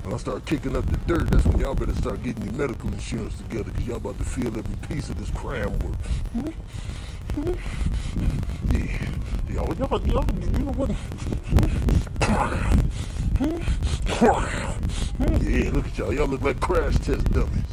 When I start kicking up the dirt, that's when y'all better start getting your medical insurance together, because y'all about to feel every piece of this crime work. Yeah. Y'all, you know what? Yeah, look at y'all. Y'all look like crash test dummies.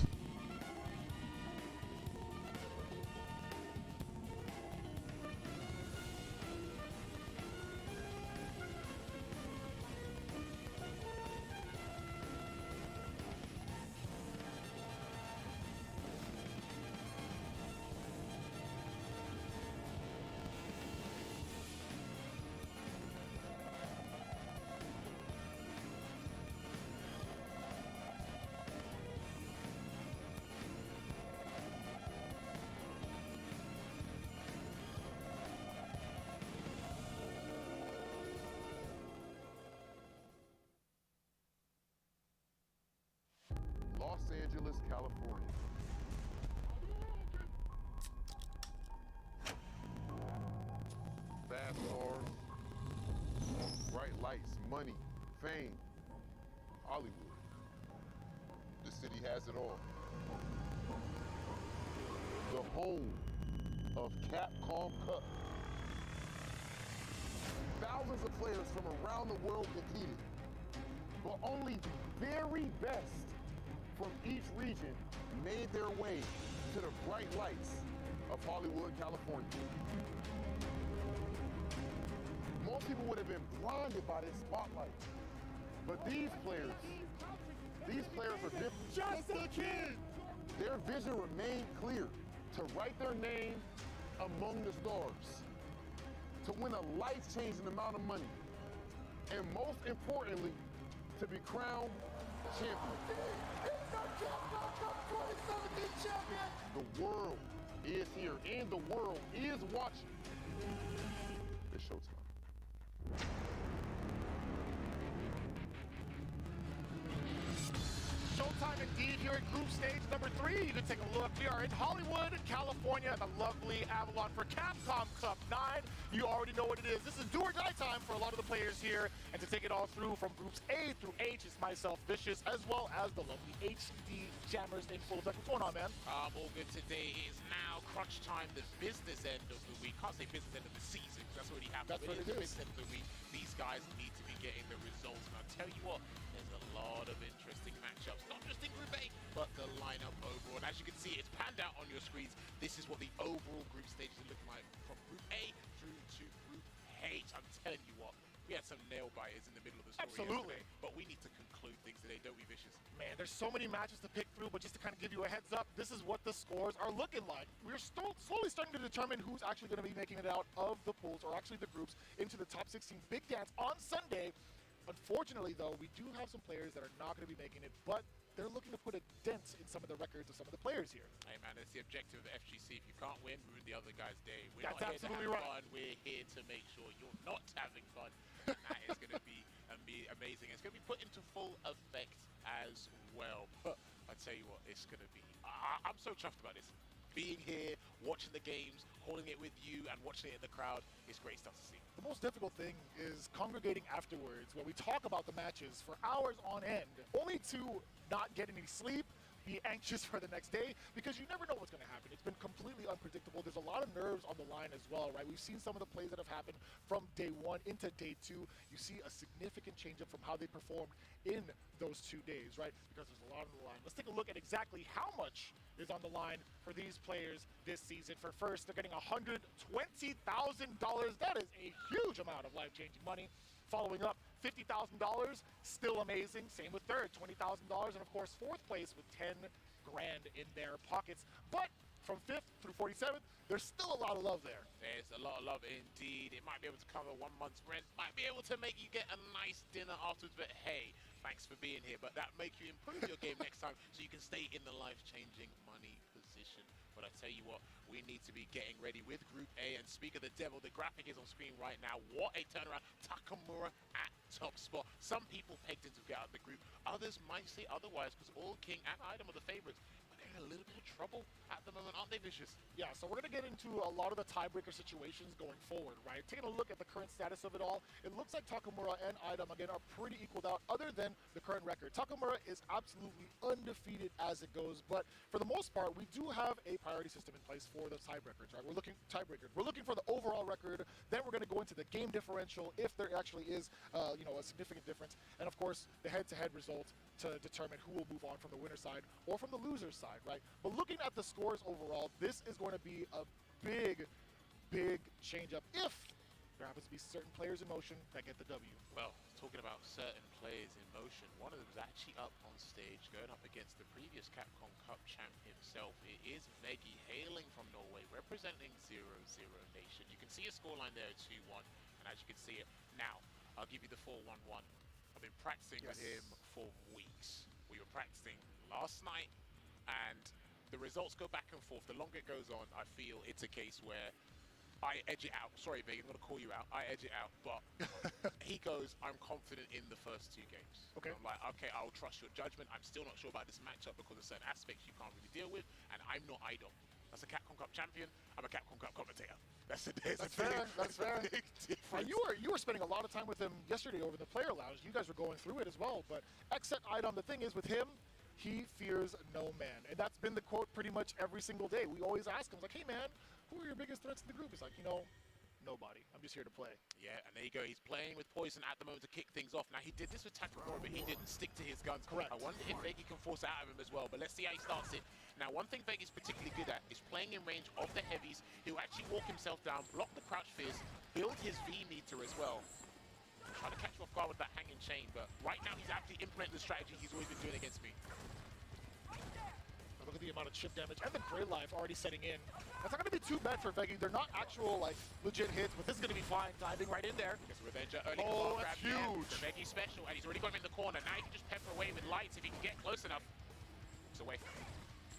Los Angeles, California. Fast cars, bright lights, money, fame, Hollywood. The city has it all. The home of Capcom Cup. Thousands of players from around the world competed, but only the very best from each region made their way to the bright lights of Hollywood, California. Most people would have been blinded by this spotlight, but these players are different. Just a kid! Their vision remained clear, to write their name among the stars, to win a life-changing amount of money, and most importantly, to be crowned champion. The world is here, and the world is watching. It's showtime. Showtime indeed here at group stage number 3. You can take a look. We are in Hollywood, California, the lovely Avalon for Capcom Cup 9. You already know what it is. This is do or die time for a lot of the players here. And to take it all through from groups A through H is myself, Vicious, as well as the lovely HD Jammers in full effect. What's going on, man? All good today. Is now crunch time, the business end of the week. Can't say business end of the season, because that's already happened. That's what it is. Business end of the week. These guys need to be getting the results. And I'll tell you what, there's a lot of interesting matchups. Not just in Group A, but the lineup overall. And as you can see, it's panned out on your screens. This is what the overall group stages are looking like from Group A through to Group H. I'm telling you what, we had some nail biters in the middle of the story. Absolutely. Yesterday, but we need to conclude things today, don't we, Vicious? Man, there's so many matches to pick through, but just to kind of give you a heads up, this is what the scores are looking like. We're still slowly starting to determine who's actually going to be making it out of the pools, or actually the groups, into the top 16 big dance on Sunday. Unfortunately, though, we do have some players that are not going to be making it, but they're looking to put a dent in some of the records of some of the players here. Hey, man, that's the objective of FGC. If you can't win, ruin the other guy's day. We're That's not here absolutely to have right. fun. We're here to make sure you're not having fun. And that is going to be amazing. It's going to be put into full effect as well. But I tell you what, it's going to be... I'm so chuffed about this. Being here, watching the games, holding it with you, and watching it in the crowd is great stuff to see. The most difficult thing is congregating afterwards, where we talk about the matches for hours on end, only to not get any sleep, be anxious for the next day, because you never know what's going to happen. It's been completely unpredictable. There's a lot of nerves on the line as well, right? We've seen some of the plays that have happened from day 1 into day 2. You see a significant change up from how they performed in those 2 days, right? Because there's a lot on the line. Let's take a look at exactly how much is on the line for these players this season. For first, they're getting $120,000. That is a huge amount of life-changing money. Following up, $50,000, still amazing. Same with third, $20,000, and of course fourth place with 10 grand in their pockets. But from 5th through 47th, there's still a lot of love there. There's a lot of love indeed. It might be able to cover 1 month's rent, might be able to make you get a nice dinner afterwards, but hey, thanks for being here. But that make you improve your game next time so you can stay in the life-changing money position. But I tell you what, we need to be getting ready with Group A. And speak of the devil, the graphic is on screen right now. What a turnaround. Takamura at top spot. Some people pegged him to get out of the group. Others might say otherwise, because All King and Item are the favorites. But there having a little bit of trouble at the moment, aren't they, Vicious? Yeah, so we're going to get into a lot of the tiebreaker situations going forward, right? Taking a look at the current status of it all, it looks like Takamura and Idom, again, are pretty equaled out other than the current record. Takamura is absolutely undefeated as it goes, but for the most part, we do have a priority system in place for the tiebreakers, right? We're looking for the overall record, then we're going to go into the game differential if there actually is, a significant difference, and of course, the head-to-head result to determine who will move on from the winner's side or from the loser's side, right? But looking at the scores overall, this is going to be a big change-up if there happens to be certain players in motion that get the W. Well, talking about certain players in motion, one of them is actually up on stage going up against the previous Capcom Cup champ himself. It is Veggie, hailing from Norway, representing 0-0 Nation. You can see a scoreline there at 2-1, and as you can see it now, I'll give you the 4-1-1. I've been practicing with him for weeks. We were practicing last night, and the results go back and forth. The longer it goes on, I feel it's a case where I edge it out. Sorry, Big, I'm going to call you out. I edge it out, but he goes, I'm confident in the first 2 games. Okay. And I'm like, okay, I'll trust your judgment. I'm still not sure about this matchup because of certain aspects you can't really deal with, and I'm not Idom. That's a Capcom Cup champion. I'm a Capcom Cup commentator. That's fair. That's fair. And you were spending a lot of time with him yesterday over the player lounge. You guys were going through it as well. But except Idom, the thing is with him, he fears no man, and that's been the quote pretty much every single day. We always ask him, like, hey man, who are your biggest threats in the group? He's like, nobody. I'm just here to play. Yeah, and there you go. He's playing with Poison at the moment to kick things off. Now, he did this with Takamura, but he didn't stick to his guns. Correct. I wonder if Veggie can force it out of him as well, but let's see how he starts it. Now, one thing Veggie's particularly good at is playing in range of the heavies. He'll actually walk himself down, block the crouch fizz, build his V meter as well. Trying to catch him off guard with that hanging chain, but right now he's actually implementing the strategy he's always been doing against me. Look at the amount of chip damage and the Grey Life already setting in. That's not going to be too bad for Veggie. They're not actual, legit hits, but this is going to be fine. Diving right in there. Gets a Revenger early. Oh, that's huge. The Veggie special, and he's already got him in the corner. Now he can just pepper away with lights if he can get close enough. It's away.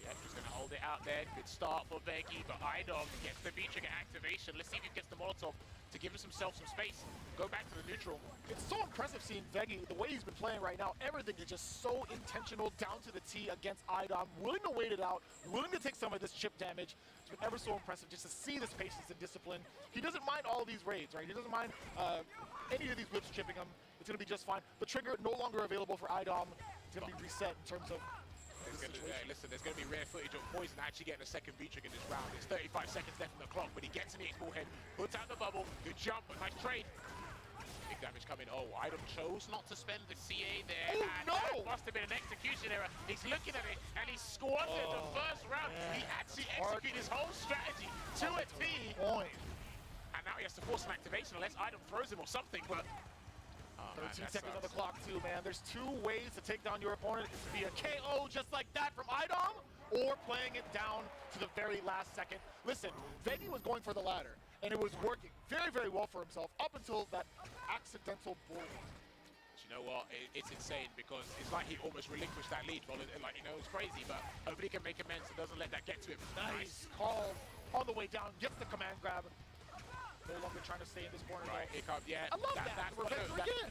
Yeah, just going to hold it out there. Good start for Veggie, but Idom gets the V-trigger activation. Let's see if he gets the Molotov to give himself some space. Go back to the neutral. It's so impressive seeing Veggie, the way he's been playing right now. Everything is just so intentional, down to the T against Idom. Willing to wait it out, willing to take some of this chip damage. It's been ever so impressive just to see this patience and discipline. He doesn't mind all of these raids, right? He doesn't mind any of these whips chipping him. It's going to be just fine. The trigger no longer available for Idom. It's going to be reset in terms of listen, there's going to be rare footage of Poison actually getting a second V-trigger in this round. There's 35 seconds left on the clock, but he gets in the X-Ball head, puts out the bubble, good jump, but nice trade. Big damage coming. Oh, Idom chose not to spend the CA there. Oh, and no! That must have been an execution error. He's looking at it, and he squandered the first round. Man. He actually executed his whole strategy to a T. And now he has to force an activation unless Idom throws him or something, but... 13 seconds on the clock too, man. There's 2 ways to take down your opponent. It's via KO just like that from Idom, or playing it down to the very last second. Listen, Veggie was going for the latter, and it was working very, very well for himself up until that accidental bull. You know what? It's insane because it's like he almost relinquished that lead. Well, it's crazy, but hopefully he can make amends and doesn't let that get to him. Nice call on the way down, gets the command grab. No longer trying to stay in this corner. Right, here comes, yeah. I love that.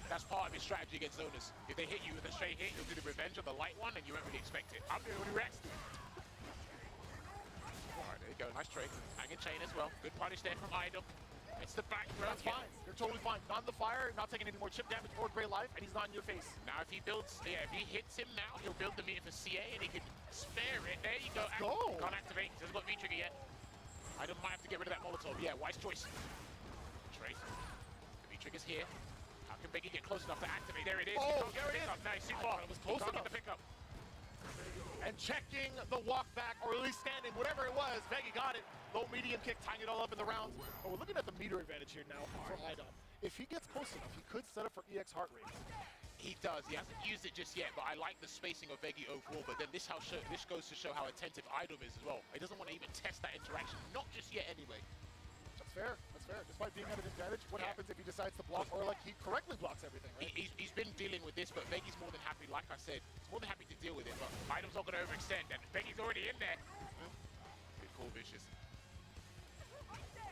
That's part of his strategy against zoners. If they hit you with a straight hit, you'll do the revenge of the light one, and you won't really expect it. I'm doing the rest. All right, there you go. Nice trade. Hanging chain as well. Good punish there from Idom. It's the back throw. That's fine. They're totally fine. Not in the fire, not taking any more chip damage or Grey Life, and he's not in your face. Now, if he hits him now, he'll build the meter for CA, and he can spare it. There you go. Let's go. Can't activate. He hasn't got V-trigger yet. Idom might have to get rid of that Molotov. Yeah, wise choice. Trade. The V-trigger's here. How can Veggie get close enough to activate? There it is. Oh, there it is. Nice, too far. It was close enough. Get the pickup. And checking the walk back, or at least standing, whatever it was, Veggie got it. Low medium kick, tying it all up in the rounds. But we're looking at the meter advantage here now for Idom. If he gets close enough, he could set up for EX heart rate. He does. He hasn't used it just yet, but I like the spacing of Veggie overall. But then this goes to show how attentive Idom is as well. He doesn't want to even test that interaction, not just yet anyway. Fair, that's fair. Despite being at an advantage, what happens if he decides to block, or he correctly blocks everything, right? He's been dealing with this, but Veggie's more than happy, like I said, he's more than happy to deal with it, but Idom's not going to overextend, and Veggie's already in there. Good call, Vicious.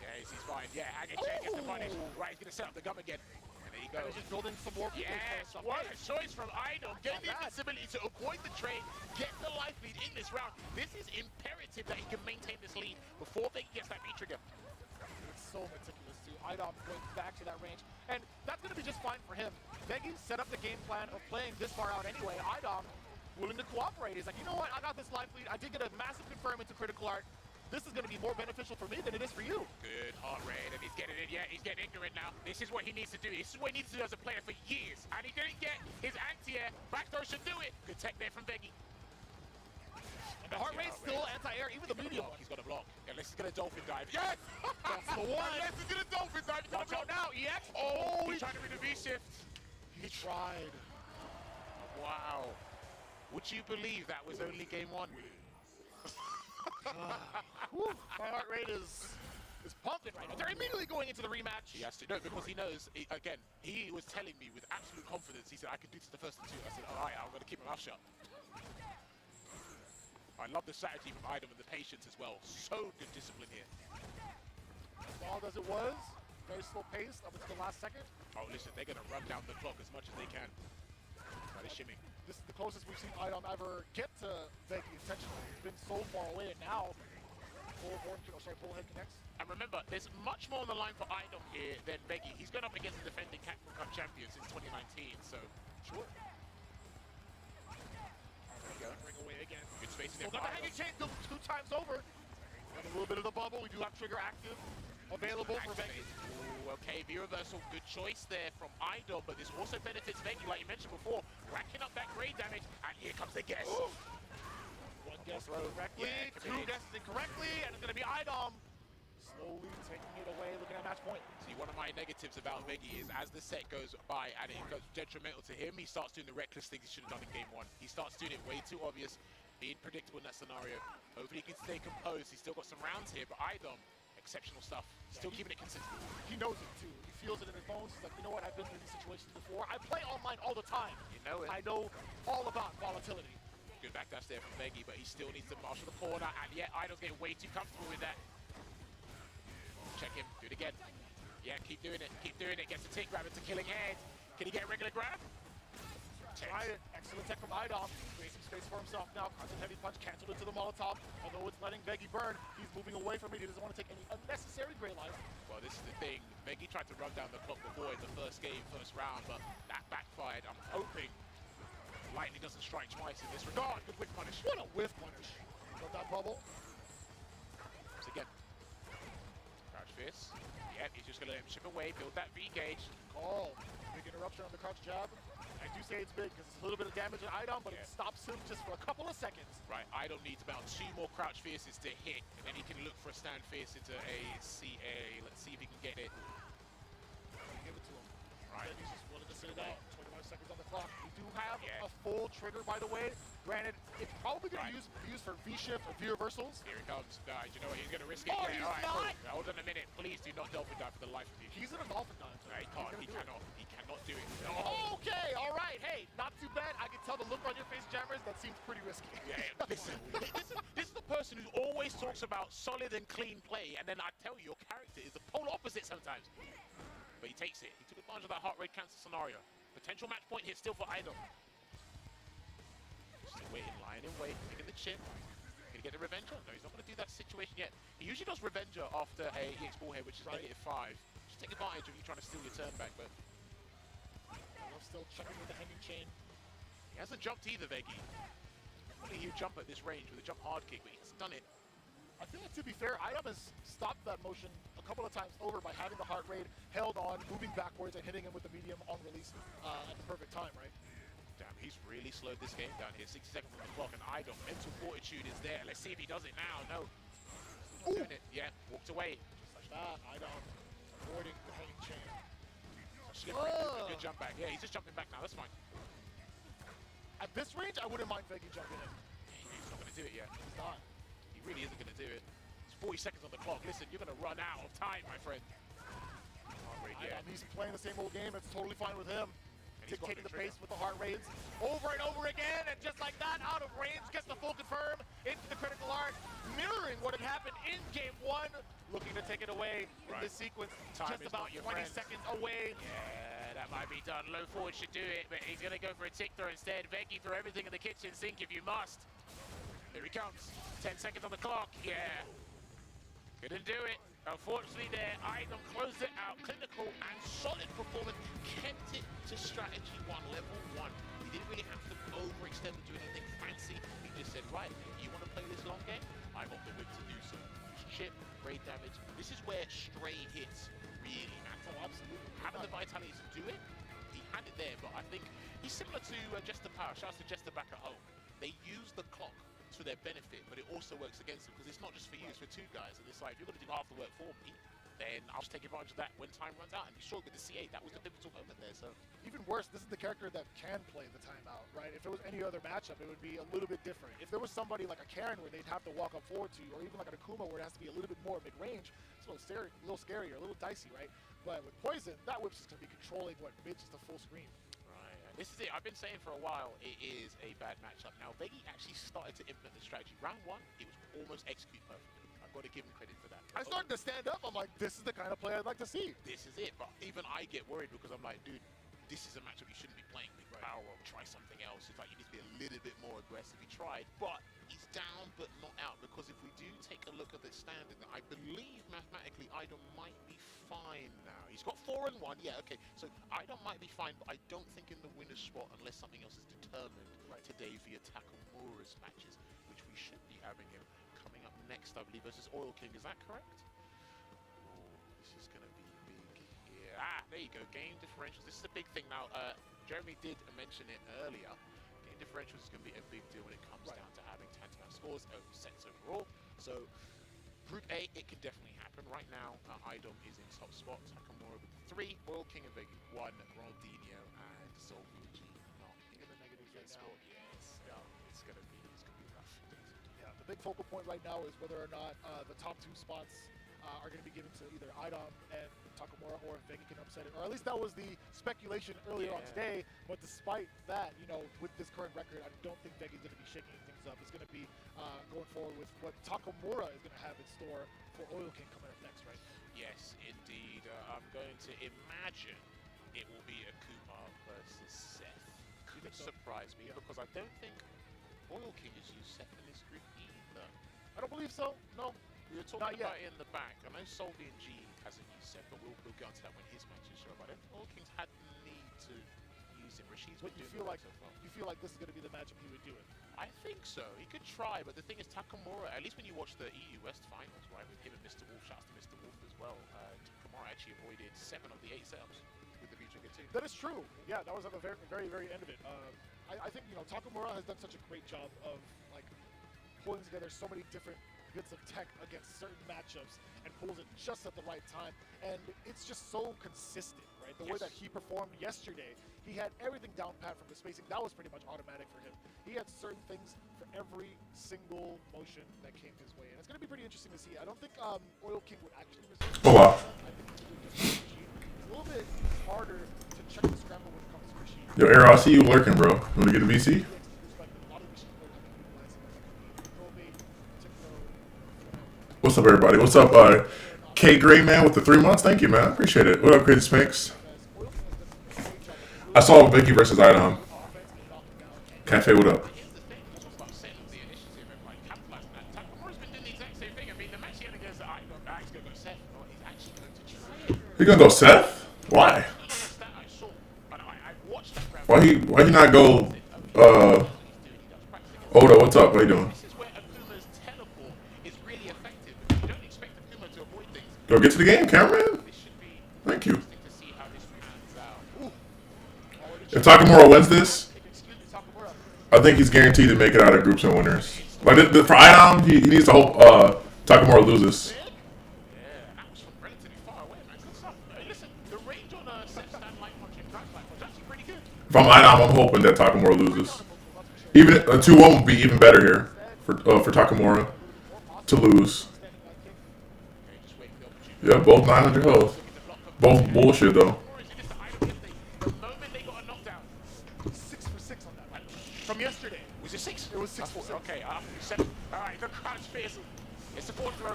Yeah, he's fine. Yeah, Hanging Chain gets the punish. Right, he's going to set up the gum again. And there you go. And just building some more. Yes, what a choice from Idol. Get the invincibility to avoid the trade, get the life lead in this round. This is imperative that he can maintain this lead before they gets that V-trigger. It's so meticulous too. Idom going back to that range. And that's going to be just fine for him. Veggie set up the game plan of playing this far out anyway. Idom willing to cooperate. He's like, you know what? I got this life lead. I did get a massive confirm into critical art. This is going to be more beneficial for me than it is for you. Good heart rate, and he's getting it, yeah, he's getting ignorant now. This is what he needs to do. This is what he needs to do as a player for years. And he didn't get his anti-air. Back throw should do it. Good tech there from Veggie. And the heart rate's still anti-air, even the medium one. He's got a block. Unless he's going to dolphin dive. Yes! That's the one. Unless he's going to dolphin dive. He's going to block now. EX. Oh, he's trying to read the V-shift. He tried. Wow. Would you believe that was only game one? My heart rate is pumping right now. They're immediately going into the rematch. He has to, no, because he knows, again, he was telling me with absolute confidence, he said, I can do this the first two. I said, all right, I'm going to keep my mouth shut. I love the strategy from Idom and the patience as well. So good discipline here. As wild as it was, very slow paced up until the last second. Oh, listen, they're going to run down the clock as much as they can. By the shimming. This is the closest we've seen Idom ever get to Veggie intentionally. He's been so far away, and now bullhead connects. And remember, there's much more on the line for Idom here than Veggie. He's gone up against the defending Capcom Cup champion since 2019, so sure. There we go. Bring away again. Good space in So there. got the hanging chain two times over. And a little bit of the bubble. We do have trigger active available for Veggie. Ooh, okay, V-reversal, good choice there from Idol, but this also benefits Veggie, like you mentioned before, racking up that grade damage, and here comes the guess. Ooh. One guess correctly, two guesses incorrectly, and it's going to be Idom slowly taking it away, looking at match point. See, one of my negatives about Veggie is as the set goes by and it goes detrimental to him, he starts doing the reckless things he should have done in game one. He starts doing it way too obvious, being predictable in that scenario. Hopefully he can stay composed. He's still got some rounds here, but Idom, exceptional stuff. Still keeping it consistent. He knows it too. He feels it in his bones. He's like, you know what? I've been through these situations before. I play online all the time. You know it. I know all about volatility. Good backdash there from Veggie, but he still needs to marshal the corner, and yet Idol's getting way too comfortable with that. Check him. Do it again. Yeah, keep doing it. Keep doing it. Gets the tick grab into killing head. Can he get a regular grab? Try it. Excellent tech from Idom. Creates some space for himself now. Constant heavy punch canceled into the Molotov. Although it's letting Veggie burn, he's moving away from it. He doesn't want to take any unnecessary gray life. Well, this is the thing. Veggie tried to run down the clock before in the first game, first round, but that backfired. I'm hoping lightning doesn't strike twice in this regard. Good whiff punish. What a whiff punish. Got that bubble. Once again. Crouch fist. Yep, he's just going to let him chip away, build that V-gauge. Call. Big interruption on the crouch jab. I do say it's big because it's a little bit of damage on Idom, but it stops him just for a couple of seconds. Right, Idom needs about 2 more crouch fierces to hit, and then he can look for a stand fierce into a CA. Let's see if he can get it. Give it to him. Right. He's just willing to sit it out. 25 seconds on the clock. We do have a full trigger, by the way. Granted, it's probably going to be used for V-shift or V-reversals. Here he comes. Guys, you know what? He's going to risk it. Oh, yeah, he's all right, not! cool. Hold on a minute. Please do not dolphin dive for the life of you. He's in a dolphin dive. No, he can't. He cannot. He cannot do it. Oh. Okay, all right. Hey, not too bad. I can tell the look on your face, Jammers. That seems pretty risky. Yeah, listen. This is the person who always talks about solid and clean play, and then I tell you, your character is the polar opposite sometimes. But he takes it. He took advantage of that heart rate cancel scenario. Potential match point here still for Idol. Still waiting, lying in wait, taking the chip. Gonna get the Revenger? No, he's not gonna do that situation yet. He usually does Revenger after a EX Bullhead, which is -5. Just take advantage of you trying to steal your turn back, but I'm still checking with the hanging chain. he hasn't jumped either, Veggie. Normally he'd jump at this range with a jump hard kick, but he hasn't done it. I feel like, to be fair, Idom has stopped that motion a couple of times over by having the heart rate held on, moving backwards, and hitting him with the medium on release at the perfect time, right? Damn, he's really slowed this game down here. 60 seconds on the clock, and Idol, mental fortitude is there. Let's see if he does it now. No. Not doing it. Yeah, walked away. Just like that, Idom avoiding the hanging chain. Slippery, good jump back. Yeah, he's just jumping back now. That's fine. At this range, I wouldn't mind Veggie jumping in. He's not going to do it yet. He's not. He really isn't going to do it. It's 40 seconds on the clock. Listen, you're going to run out of time, my friend. He's playing the same old game. It's totally fine with him. Dictating the trigger. pace with the heart rates over and over again, and just like that, out of range, gets the full confirm into the critical art, mirroring what had happened in game one. Looking to take it away in this sequence, Time just is about not your 20 friend. seconds away. Yeah, that might be done. Low forward should do it, but he's going to go for a tick throw instead. Veggie, throw everything in the kitchen sink if you must. Here he comes. 10 seconds on the clock. Yeah. Couldn't do it. Unfortunately there, Idom closed it out. Clinical and solid performance. Kept it to strategy 1, level 1. He didn't really have to overextend and do anything fancy. He just said, right, you want to play this long game? I got the whip to do so. Chip, raid damage. This is where stray hits really matter. Oh, absolutely. Having the vitality to do it, he had it there, but I think he's similar to Jester Power. Shouts to Jester back at home. They use the clock to their benefit, but it also works against them because it's not just for you, it's for 2 guys. And it's like, if you're going to do half the work for me, then I'll just take advantage of that when time runs out. And you saw it with the C8, that was the pivotal moment there. So Even worse, this is the character that can play the timeout, right? If it was any other matchup, it would be a little bit different. If there was somebody like a Karen where they'd have to walk up forward to you, or even like an Akuma where it has to be a little bit more mid-range, it's a little scarier, a little dicey, right? But with Poison, that whip's just going to be controlling what mids to full screen. this is it. I've been saying for a while it is a bad matchup. Now, Veggie actually started to implement the strategy. Round 1, it was almost execute perfectly. I've got to give him credit for that. I started to stand up. I'm like, this is the kind of play I'd like to see. This is it. But even I get worried because I'm like, dude, this is a matchup you shouldn't be playing. Big power up, try something else. It's like you need to be a little bit more aggressive. He tried, but he's down but not out, because if we do take a look at the standing, I believe mathematically Idom might be fine now. He's got 4 and 1. Yeah, okay. So Idom might be fine, but I don't think in the winner's spot unless something else is determined today via Takamura's matches, which we should be having him coming up next, I believe, versus Oil King. Is that correct? This is going to be big here. There you go. Game differentials. This is a big thing now. Jeremy did mention it earlier. Game differentials is going to be a big deal when it comes down to having tantamount scores over sets overall. So Group A, it can definitely happen. Right now, Idom is in top spot. Takamura with 3, Oil King and Veggie 1, Ronaldinho and Solvio G not in the negative right now. Yes, yeah, it's gonna be rough. Yeah, the big focal point right now is whether or not the top 2 spots are going to be given to either Idom and Takamura, or if Veggie can upset it. Or at least that was the speculation earlier on today. But despite that, you know, with this current record, I don't think Veggie's going to be shaking things up. It's going to be going forward with what Takamura is going to have in store for Oil King coming up next, right? Yes, indeed. I'm going to imagine it will be Akuma versus Seth. Could surprise me, because I don't think Oil King has used Seth in this group either. I don't believe so. No. We were talking about it in the back. I know Solvio G hasn't used Seth, but we'll get onto that when his matches show up. I don't think Oil King's had the need to use him. Rashid's been doing it so far. You feel like this is going to be the matchup he would do it? I think so. He could try, but the thing is, Takamura, at least when you watch the EU West finals, right, with him and Mr. Wolf, shouts to Mr. Wolf as well, Takamura actually avoided 7 of the 8 setups with the V-Trigger 2. That is true. Yeah, that was at the very, very, very end of it. I think, you know, Takamura has done such a great job of, like, pulling together so many different bits of tech against certain matchups and pulls it just at the right time. And it's just so consistent, right? The way that he performed yesterday, he had everything down pat from the spacing. That was pretty much automatic for him. He had certain things for every single motion that came his way. And it's going to be pretty interesting to see. I don't think Oil King would actually resist. Oh, wow. I think it's a little bit harder to check the scramble when it comes to Rashid. Yo, Arrow, I see you lurking, bro. You want to get a VC? What's up, everybody? What's up, K Gray Man with the 3 months? Thank you, man. I appreciate it. What up, Crazy Smix? I saw Vicky versus Idom. Cafe, what up? He gonna go Seth? Why? Why he not go Oda, what's up? How you doing? Go get to the game, cameraman. Thank you. If Takamura wins this, I think he's guaranteed to make it out of groups and winners. Like for Idom, he needs to hope Takamura loses. If I'm Idom, I'm hoping that Takamura loses. Even a 2-1 would be even better here for Takamura to lose. Yeah, both 900 health. Both bullshit though. From yesterday. Was it 6? It was 6 for 6. Okay, 7. Alright, the crouch fierce. It's the 4th throw.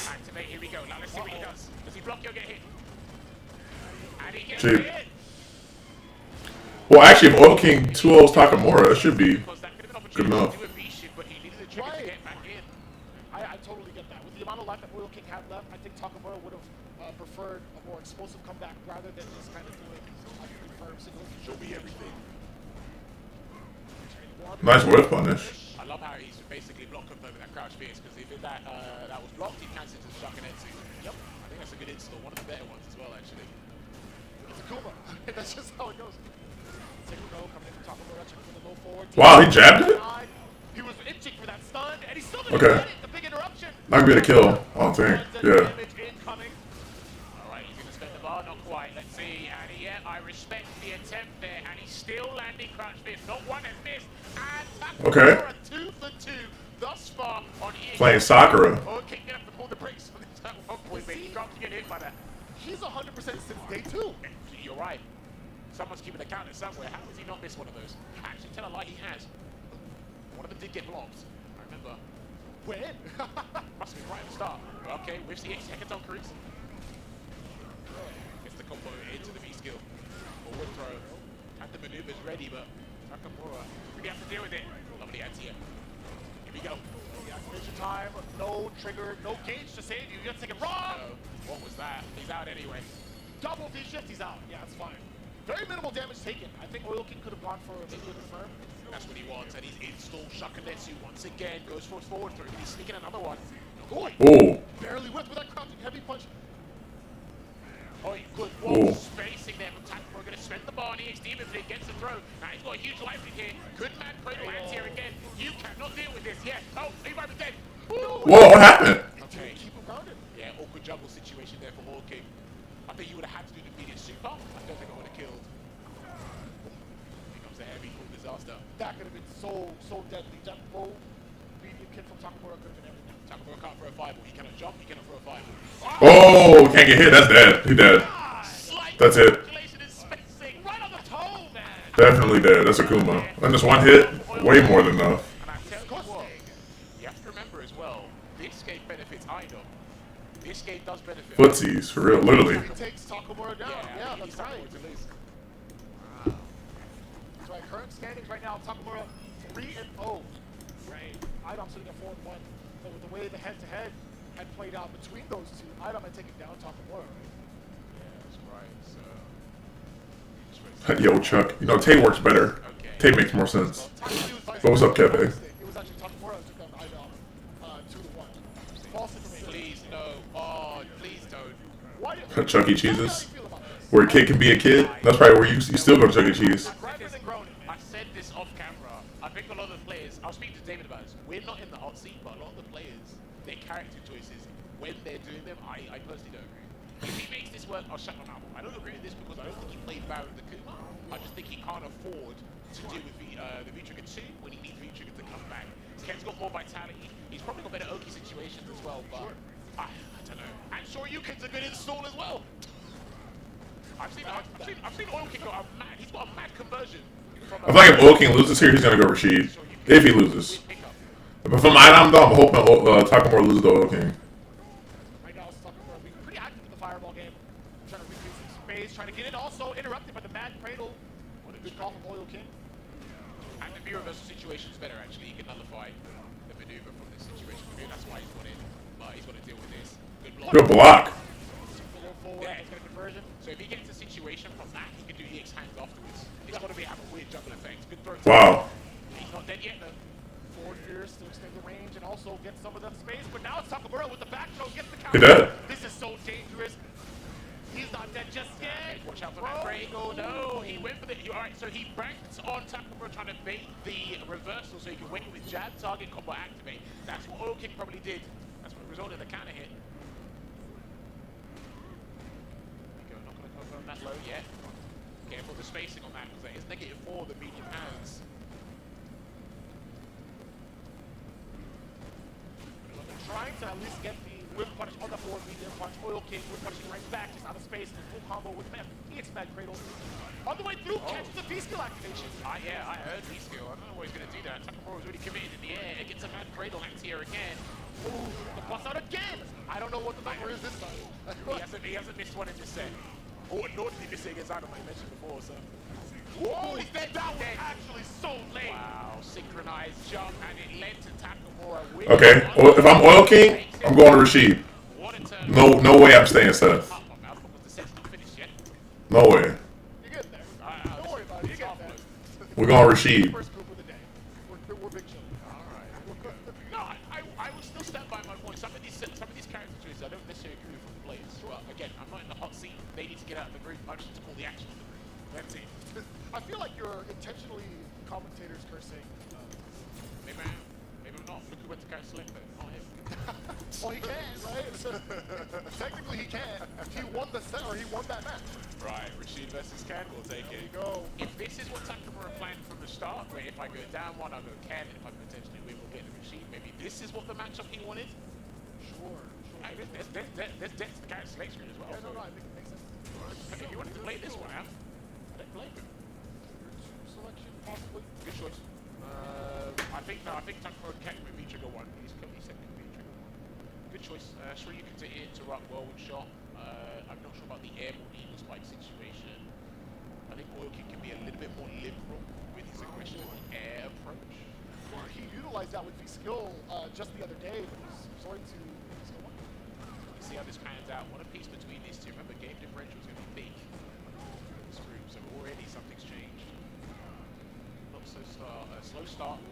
Activate, here we go. Now let's see what he does. Does he block you or get hit? And he gets hit. Well, actually, if Oil King 2-0's Takamura, that should be Because that could have been an good opportunity enough. to do a V-shift, but he needed a trigger to get back in. I totally get that. With the amount of life that Oil King had left, I think Takamura would have preferred a more explosive comeback rather than just kind of doing a confirm single. Show me everything. Nice whip punish. I love how he's basically block confirming that crouch fierce, because if that was blocked, he cancels his Shakinetsu. Yep. I think that's a good install, one of the better ones as well, actually. It's a Kuma. That's just how it goes. Segundo coming in from Takamura, checking for the low forward. Wow, he jabbed it? He was itching for that stun, and he's still Okay. get it. The big interruption. Not gonna be a kill, I don't think. Yeah. Damage incoming. Alright, he's gonna spend the bar, not quite. Let's see, and yeah, I respect the attempt there, and he's still landing crouch fierce. Not one has missed. And Okay. Takamura 2 for 2 thus far on EA. Playing Sakura. Okay, gonna have to pull the brakes on this at one point, but he can't get hit by that. He's 100% since day 2. You're right. Someone's keeping a counter somewhere. How has he not missed one of those? Actually, tell a lie, he has. One of them did get blocked. I remember. When? Must have been right at the start. Okay, with the 8 seconds on cruise. Gets the combo into the V skill. Forward throw. Had the maneuvers ready, but Nakamura really have to deal with it. Lovely anti-air. Here we go. The activation time, no trigger, no gauge to save you. You have to take it wrong. What was that? He's out anyway. Double V shift, he's out. Yeah, it's fine. Very minimal damage taken. I think Oil King could have gone for maybe a confirm. That's what he wants, and he's installed Shakinetsu once again. Goes for his forward throw. He's sneaking another one. Boy, Oh. barely whipped with that crouching heavy punch. Oh, good. Ooh. Whoa, spacing there from Takamura. Going to spend the bar on EXD if he gets the throw. Now he's got a huge life in here. Good man, cradle anti-air again. You cannot deal with this. Yeah. Oh, he might be dead. Woo. Whoa, what happened? Okay. Keep him grounded. Yeah, awkward juggle situation there for Oil King. I think you would have had to do the immediate super. I don't think I would have killed. Here comes the heavy full disaster. That could have been so deadly. That low medium kick from Takamura could have been everything. Takamura can't throw a fireball. He cannot jump. He cannot throw a fireball. Oh, can't get hit. That's dead. He dead. Slight That's it. calculation and spacing right on the toe, man. Definitely dead. That's a Kuma. And just one hit, way more than enough. And I tell you what, you have to remember as well, this game benefits Idol. This game does benefit. Footsies, for real, literally. He takes Takamura down. Yeah, that's right. That's right. Current standings right now, Takamura 3-0. Right. Idom sitting at 4-1. But with the way the head-to-head had played out between those two, Idom had taken down Takamura. Yeah, that's right. So, Yo, Chuck. You know, Tay works better. Tay makes more sense. But what's up, Kepe? It was actually Takamura who took down Idom 2-1. False information. please no. Oh, please don't. Why do Chuck E. how do you Cheese's. feel about this? Where a kid can be a kid. That's probably where you still go to Chuck E. Cheese. I said this off camera. I think a lot of the players, I was speaking to David about this, we're not in the hot seat, but a lot of the players, their character choices, when they're doing them, I personally don't agree. If he makes this work, I'll shut my mouth. I don't agree with this because I don't think he played Baron the Kuma. I just think he can't afford to deal with the V-Trigger 2 when he needs V-Trigger to come back. Ken's got more vitality. He's probably got better Oki situations as well, but I don't know. And Shoryuken's a good install as well. I've seen Oil King go mad. He's got a mad conversion. From I feel like if Oil King loses here, he's gonna go Rashid. If he loses. But from Idom though, I'm hoping Takamura loses to Oil King. Right now, Takamura being pretty active in the fireball game. Trying to recreate some space, trying to get it. Also interrupted by the mad cradle. What a good call from Oil King. And the V reversal situation is better actually. He can nullify the maneuver from this situation. That's why he's got it. But he's got to deal with this. Good block. Good block. Go forward, Yeah. let's get a conversion. So if he gets a situation from that, he can do EX hands afterwards. It's got to be have a weird juggle effect. Good throw. Wow. He's not dead yet though. Forward fierce to extend the range and also get some of that space. But now it's Takamura with the back throw, gets the He counter. dead. This is so dangerous. He's not dead just yet. Watch out for that Cradle. No, he went for the. Alright, so he banked on Takamura trying to bait the reversal so he could wait with jab target combo activate. That's what Oil King probably did. That's what resulted in the counter hit. Not going to confirm that low yet. Careful the spacing on that because that is -4 the medium hands. Trying to at least get the whip punish on the forward medium punch. Oil King whip punishing right back, just out of space. Full combo with EX Mad Cradle. On the way through, catches the V-skill activation. Yeah, I heard V-skill. I don't know what he's going to do that. Takamura was already committed in the air. It gets a mad Cradle anti-air again. Ooh, the bust out again. I don't know what the number is this time. He hasn't missed one in this set. Oh, and nor did he miss it against Adam, I mentioned before, so. Whoa, he's dead. That was Dead. actually so late. Wow, synchronized jump, and it led to Takamura winning. Okay, well, if I'm Oil King, I'm going to Rashid. What a turn. No way I'm staying Seth. Up, my mouth, because the set's not finished yet. No way. You get there. Don't worry about it. You get there. We're going Rashid. First group of the day. We're big children. All right. No, I would still stand by my point. Some of these character choices I don't necessarily agree with from the players. Well, again, I'm not in the hot seat. They need to get out of the group. I just need to call the action on the group. That's it. I feel like you're intentionally commentators cursing. Maybe I'm not. Look who went to go select it. Not him. Well, he can, right? Technically, he can. He won the set, or he won that match. Right, Rashid versus Ken. We'll take There it. you go. If this is what Takamura planned from the start, where if I go down one, I'll go Ken. If I potentially win, we'll get the Rashid. Maybe this is what the matchup he wanted. Sure. Hey, there's depth to the character select screen as well. Yeah, no, So I think it makes sense. if you wanted to play this one out, I don't blame him. Selection, possibly. Good choice. I think Takamura can with V-Trigger one. He said can be Trigger one. Good choice. Sure, you can interrupt well with shot. I'm not sure about the airborne eagle spike situation. I think Oil King can be a little bit more liberal with his aggression on the air approach. Well, he utilized that with V skill just the other day, but he's resorting to skill one. Let's see how this pans out. What a piece between these two. Remember, game differential is going to be big in this group, so already something's changed. Not so slow start.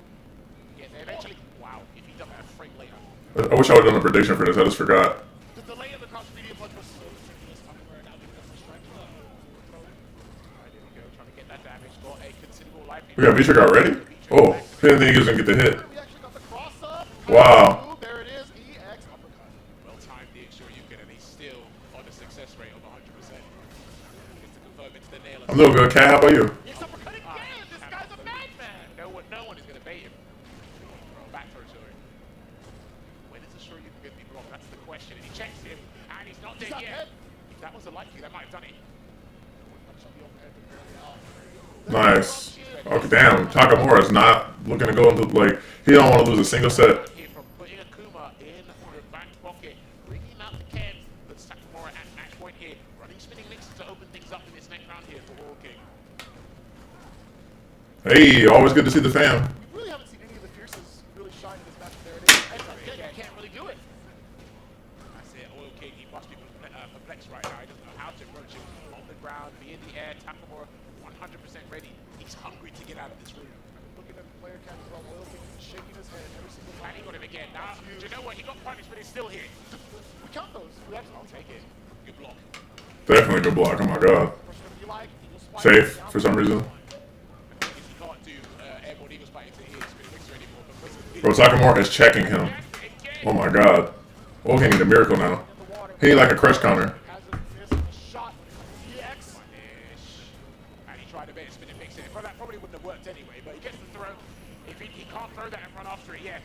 Yeah, they eventually. Wow, if he done that a frame later. I wish I would have done a prediction for this. I just forgot. The delay of the cross medium punch was so ridiculous. Takamura now becomes a strike. Alright, there we go. Trying to get that damage. Got a considerable life. We got V-Trigger already? Oh, didn't think he was going to get the hit. We actually got the cross up. Wow. There it is. EX uppercut. Well timed the extra you can, and he's still on a success rate of 100%. Just to confirm it's the nail. I'm doing good. Cat, how about you? EX uppercut again. This guy's a madman. No one is going to bait him. Back territory. When is the sure you can get me wrong? That's the question. And he checks him, and he's not dead not yet. dead. If that was a likely, that might have done it. Punch on the overhead, but barely out. Nice. Okay, damn. Takamura's not looking to go into, like, he don't want to lose a single set. Here from putting Akuma in the back pocket, bringing out the Ken, puts Takamura at match point here. Running spinning links to open things up in this next round here for Oil King. Hey, always good to see the fam. We really haven't seen any of the fierces really shine in this match. There it is. And again, you can't really do it. That's it, Oil King, he must be perplexed right now. He doesn't know how to approach it. On the ground, be in the air, Takamura 100% ready. He's hungry to get out of this room. Looking at the player cam as well, Oil King shaking his head every single And time. he got him again. Now, do you know what? He got punished, but he's still here. We count those. We actually I'll take it. Good block. Definitely good block. Oh my god. First one you like, Eagle Spike, Safe down for some reason. He can't do airborne eagle spike into his spinning mixer anymore because Bro, Takamura is checking him. Oh my god. Oil King need a miracle now. in the water. He need like a crush counter. Hasn't missed a shot. EX. And he tried to bait a spinning mixer. Well, that probably wouldn't have worked anyway, but he gets the throw. If he can't throw that and run after it, yeah.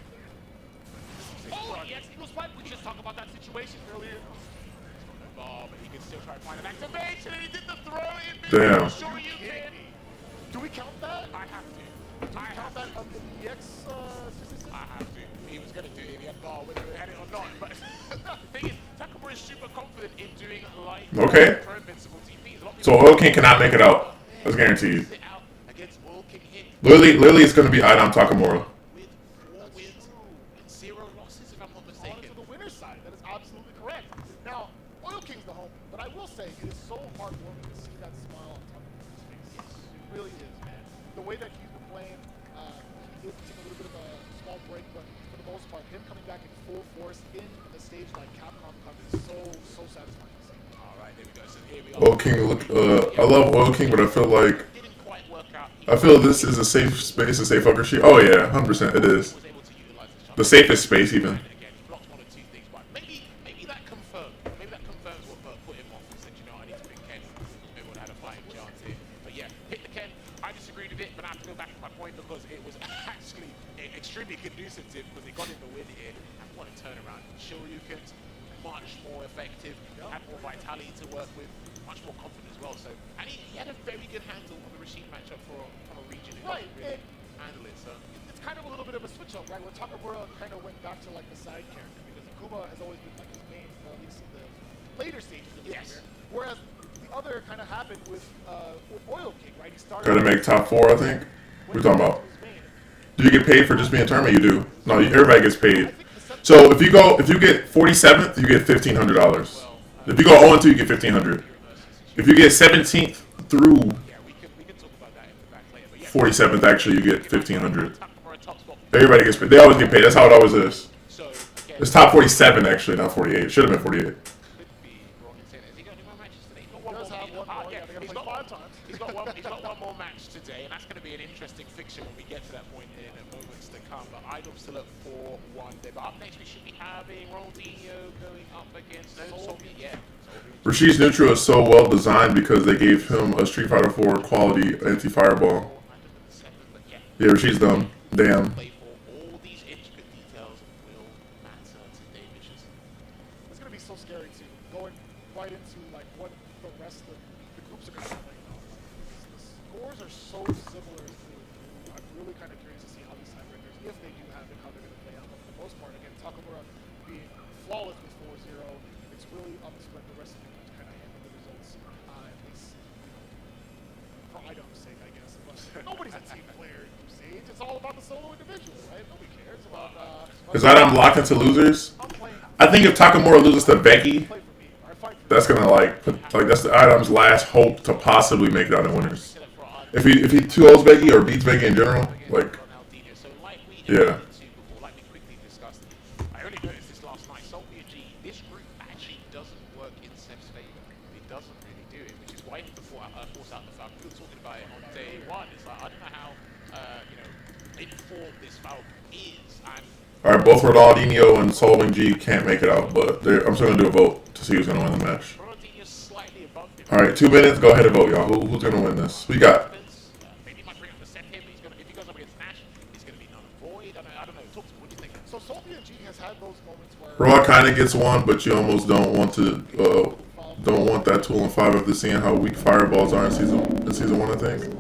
Oh, EX Eagle Spike. We just talked about that situation earlier. Bar, but he can still try to find an activation, and he did the throw in. Damn. Sure you can. Do we count that? I have to. I have Count that to. under the EX statistic? I have to. He was going to do it if he had bar, whether he had it or not. But the thing is, Takamura is super confident in doing like Okay. pro invincible TPs. A lot of So people Oil King cannot make it out. That's guaranteed. sit out against Oil King hit Literally, it's going to be Idom Takamura. with 4 wins and 0 losses, if I'm not On mistaken. to the winner's side. That is absolutely correct. Now, Oil King's the home, but I will say it is so heartwarming to see that smile on Takamura's face. It really is, man. The way that he's been playing, he did take a little bit of a small break, but for the most part, him coming back in full force in a stage like Capcom Cup is so satisfying to see. All right, there we go. So here we are. Oil King, look, I love Oil King, but I feel like, Didn't quite work out. He I feel this is a safe space, a safe upper sheet. Oh yeah, 100% it is. was able to utilize the shot. The safest space even. And again, he blocked 1 or 2 things, but maybe that confirmed. Maybe that confirms what put him off and said, you know, I need to pick Ken. Maybe would have had a fighting chance here. But yeah, hit the Ken. I disagreed with it, but I have to go back to my point because it was actually extremely conducive to him because it got him the win here. And what a turnaround. Shoryuken's much more effective, had more vitality to work with, much more confident as well. So, and he had a very good handle on the Rashid matchup from a region who Right, really handle it. So. It's kind of a little bit of a switch up, right? Where Takamura kind of went back to like the side character because Akuma has always been like his main, at least in the later stages of the Yes. career. Whereas the other kind of happened with Oil King, right? He started. Got to make top 4, I think. What are you talking about? Do you get paid for just being tournament? You do. No, everybody gets paid. So if you get 47th, you get $1,500. If you go 0-2, you get $1,500. If you get 17th through 47th, actually, you get $1,500. Everybody gets paid. They always get paid. That's how it always is. It's top 47 actually, not 48. Should have been 48. He's got one more match today, and that's going to be an interesting fixture when we get to that point in moments to come. But Idom's still at 4-1 there. But up next, we should be having Ronaldinho going up against Soviet. Yeah. Rashid's neutral is so well designed because they gave him a Street Fighter 4 quality anti-fireball. Yeah, Rashid's dumb. Damn. All these intricate details will matter today, Vicious. It's going to be so scary, too. Going right into like what the rest of the groups are going to be playing on. The scores are so similar to I'm really kind of curious to see how these tiebreakers, if they do happen, how they're going to play out. But for the most part, again, Takamura being flawless with 4-0, it's really up to the rest of the group to kind of handle the results, at least, for Idom's sake, I guess. But nobody's a team player in Group Stage. It's all about the solo individual, right? Nobody cares about. Is Idom locked into losers? I think if Takamura loses to Becky, that's gonna like that's the Idom's last hope to possibly make it out in winners. If he 2-0s Becky or beats Becky in general, like yeah. I only noticed this last night. Soviet G, this group actually doesn't work in Seb's favor. It doesn't really do it, which is why even before force out the Falcon, we were talking about it on day one. It's like I don't know how informed this Falcon is. All right, both Ronaldinho and Solving G can't make it out, but I'm still gonna do a vote to see who's gonna win the match. All right, 2 minutes. Go ahead and vote, y'all. Who's gonna win this? We got. Maybe he might bring up the set him. If he goes up against Nash, he's gonna be null and void. I don't know. Talk to me. What do you think? So Soviet G has had those moments where Raw kind of gets one, but you almost don't want that tool in 5 after seeing how weak fireballs are in season 1. I think.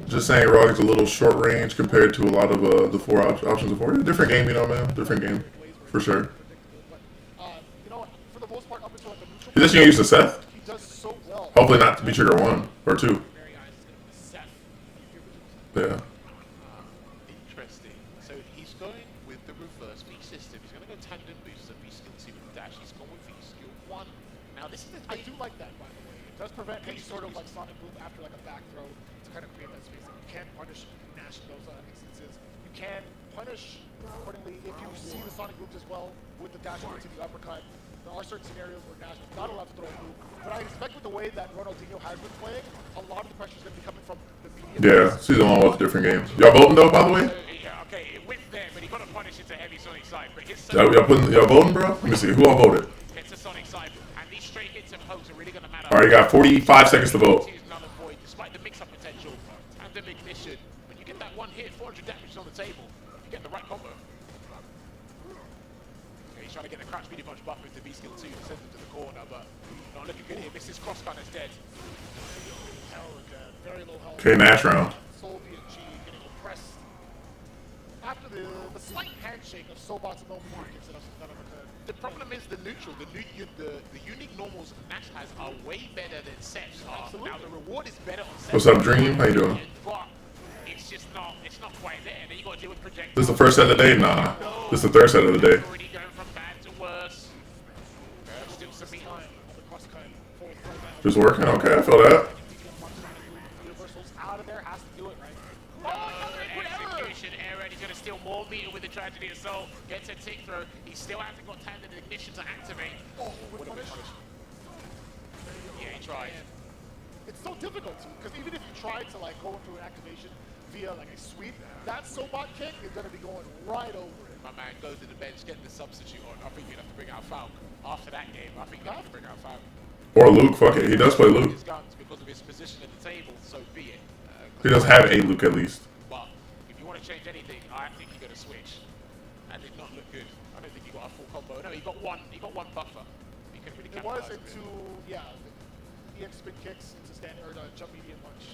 Just saying, Raw is a little short range compared to a lot of the 4 options of 4. Different game, you know, man. Different game, for sure. He's just gonna use the Seth. Hopefully not to be trigger 1 or 2. Yeah. Interesting. So he's going with the reverse V system. He's going to go tandem boost and V skill 2 with dash. He's going with V skill 1. Now this is the I do like that, by the way. It does prevent any sort of like Sonic Boom after like a back throw to kind of create that space. You can punish Nash in those instances. You can punish accordingly if you see the Sonic Booms as well with the dash into the uppercut. There are certain scenarios where Nash is not allowed to throw a move, but I expect with the way that Ronaldinho has been playing, a lot of the pressure is going to be coming from the media. Yeah, season 1 was a different game. Y'all voting though, by the way? Yeah, okay, it went there, but he got to punish it to heavy Sonic side. But his Y'all voting, bro? Let me see. Who all voted? It's a Sonic side, and these straight hits and pokes are really going to matter. All right, you got 45 seconds to vote. Despite the mix-up potential, tandem ignition, when you get that one hit, 400 damage on the table, you get the right combo. Okay, he's trying to get the crouch speedy punch buff into B skill 2 to send him to the corner, but not looking good here. Misses cross gunner's dead. Very low health. Okay, Nash round. Soviet G getting oppressed after the slight handshake of Sobot's no markets that have occurred. The problem is the neutral, the unique normals Nash has are way better than Seb's are. Now the reward is better on Seb's. What's up, Dream? How you doing? But it's just not quite there. Then you got to deal with projectiles. This is the first set of the day? Nah. This is the third set of the day. Already going from bad to worse. Still some behind. Just working? Okay, I feel that. Out of there, has to do it right. Execution error, and he's going to steal more meter with the Tragedy of Soul. Gets a tick throw. He still hasn't got tandem ignition to activate. Would punish. Yeah, he tried. It's so difficult to, because even if you try to like go through an activation via like a sweep, that Sobot kick is going to be going right over it. My man goes to the bench, get the substitute on. I think you'd have to bring out Falk. After that game, I think you'd have to bring out Falk. Or Luke, fuck it. He does play Luke. His guns because of his position at the table, so be it. He does have a Luke at least. But if you want to change anything, I think you got to switch. And did not look good. I don't think he got a full combo. No, he got one buffer. He couldn't really it was capitalize into EX spin kicks into stand or jump medium punch.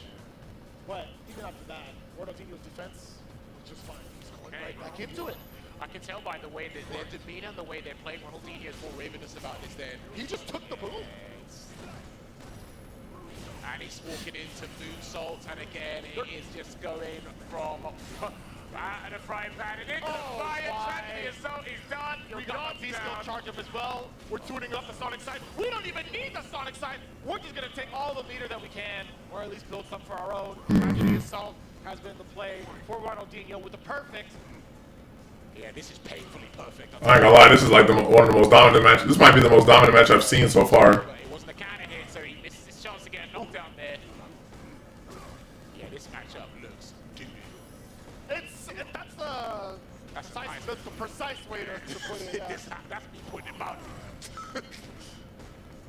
But even after that, Ronaldinho's defense was just fine. He's going right back into it. I can tell by the way that their demeanor and the way they're playing. Ronaldinho is more ravenous about this than he just took the boom. And he's walking into moonsaults, and again, it is just going from out of the frying pan and into the fire. The assault is done. We got these still charge up as well. We're tuning up the Sonic side. We don't even need the Sonic side. We're just gonna take all the meter that we can, or at least build some for our own. The assault has been the play for Ronaldinho with the perfect. Yeah, this is painfully perfect. I ain't gonna lie, this is like one of the most dominant matches. This might be the most dominant match I've seen so far. But it wasn't a counter hit, so he misses his chance to get a knockdown there. Yeah, this matchup looks doo-doo. That's the precise way to put it. That's me putting him out.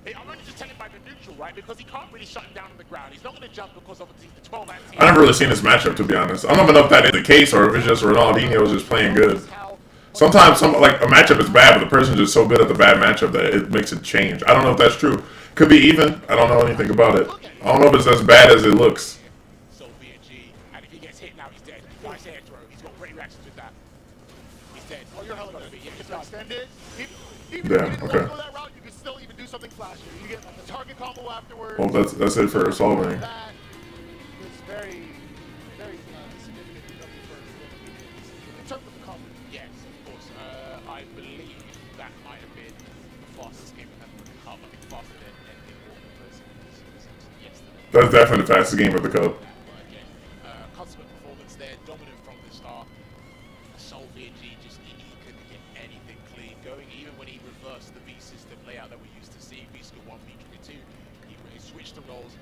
Hey, I'm only just telling by the neutral, right? Because he can't really shut him down on the ground. He's not going to jump because obviously the 12 anti. I never really seen this matchup, to be honest. I don't even know if that is the case or if it's just Ronaldinho is just playing good. Sometimes like a matchup is bad, but the person's just so good at the bad matchup that it makes it change. I don't know if that's true. Could be even. I don't know anything about it. I don't know if it's as bad as it looks. Soviet G, and if he gets hit now, he's dead. Nice air throw. He's got great reactions with that. He's dead. Oh, you're hella good. Yeah, Just extend it. Even if Yeah, you didn't okay. go that route, you can still even do something flashy. You get like a target combo afterwards. Well, that's it for solving. That is very, very significant in terms of the combo. Yes, of course. I believe that might have been the fastest game we've had for the cup. I think faster than Walker versus yesterday. That's definitely the fastest game of the cup. But again, consummate performance there, dominant from the start. Soviet G just he couldn't get anything clean going. Even when he reversed the V system layout that we used to see, V skill 1, V skill 2, he switched the roles.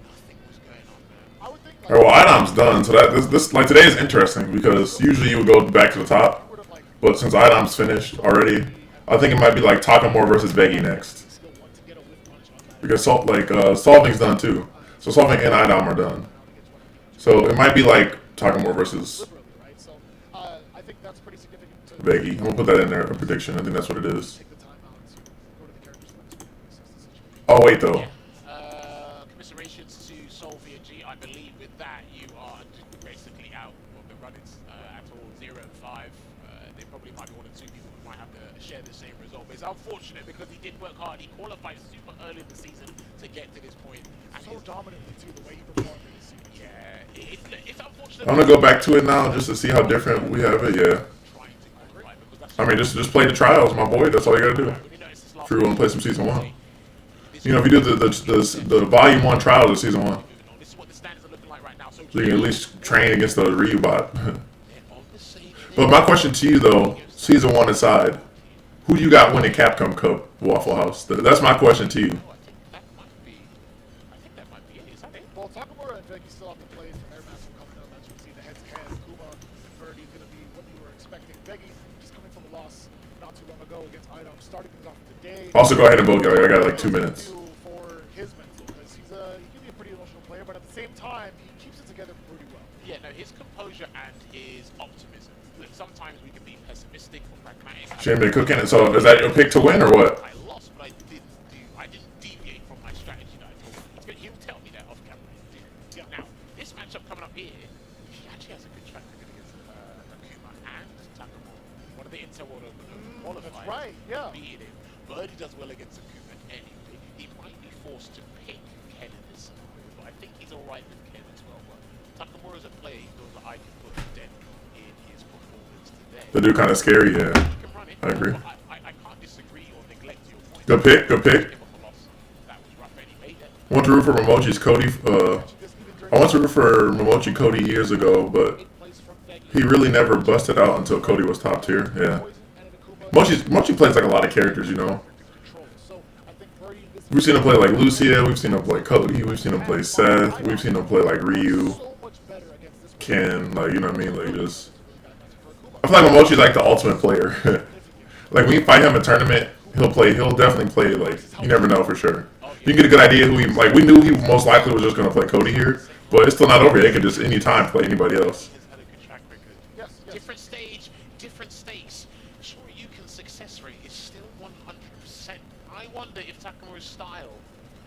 Nothing was going on there. I would think Well, Idam's done, so that this like today is interesting because usually you would go back to the top, but since Idam's finished already, I think it might be like Takamura versus Beggy next because Solving's done too. So Solving and Idam are done. So it might be like Takamura versus right? So I think that's pretty significant. To Beggy. I'm gonna put that in there, a prediction. I think that's what it is. take the time out to go to the characters and assess the situation. Oh wait though. Commiserations to Soviet G. I believe with that you are basically out of the run-ins at all. 0 and 5. There probably might be one or two people who might have to share the same result. But it's unfortunate because he did work hard. He qualified super early in the season to get to this point. And So dominantly too, the way he performed in this season. yeah, it's unfortunate. I'm gonna go back to it now just to see how different we have it. Yeah. Trying to qualify because that's I mean, just play the trials, my boy. That's all you gotta do. when you notice this last If you want to play some season 1. You know, if you do the volume 1 trials of season 1, moving on. This is what the standards are looking like right now. So so you can at least train against the Ryu bot. they're on the same But my question to you though, season 1 aside, who do you got winning Capcom Cup Waffle House? That's my question to you. I think that might be it. Is that it? Well, Takamura and Becky still have to play for their match coming up. As you can see, the head-to-head, Kuma and Birdie going to be what you were expecting. Becky just coming from a loss not too long ago against Idom, starting things off today. Also, go ahead and vote, guys. I got like 2 minutes. For his mental, because he can be a pretty emotional player, but at the same time, he keeps it together pretty well. Yeah, no, his composure and his optimism. Look, sometimes we can be pessimistic or pragmatic. Jimmy cooking it. So is that your pick to win or what? I lost, but I didn't deviate from my strategy that I told him. He'll tell me that off camera. Now, this matchup coming up here, he actually has a good track record against Akuma and Takamura. One of the Interworld qualifiers. That's right, yeah. Beating him. Birdie does well against Akuma anyway. He might be forced to pick Ken in this scenario, but I think he's alright with Ken as well. But Takamura's a player he feels that I can put a dent in his performance today. The dude kind of scary, yeah. He can run it. I agree. I can't disagree or neglect your point. Good pick, good pick. Give him a loss. That was rough anyway. I went to root for Momochi's Cody. I went to root for Momochi Cody years ago, but he really never busted out until Cody was top tier. Yeah. Mochi plays like a lot of characters, you know. We've seen him play like Lucia, we've seen him play Cody, we've seen him play Seth, we've seen him play like Ryu, Ken, like, you know what I mean? Like, just. I feel like Momochi's like the ultimate player. Like, when you fight him in a tournament, he'll definitely play, like, you never know for sure. You can get a good idea who he, like, we knew he most likely was just going to play Cody here, but it's still not over yet. He can just anytime play anybody else. Had a good track record. Different stage, different stakes. Shoryuken's success rate is still 100%. I wonder if Takamura's style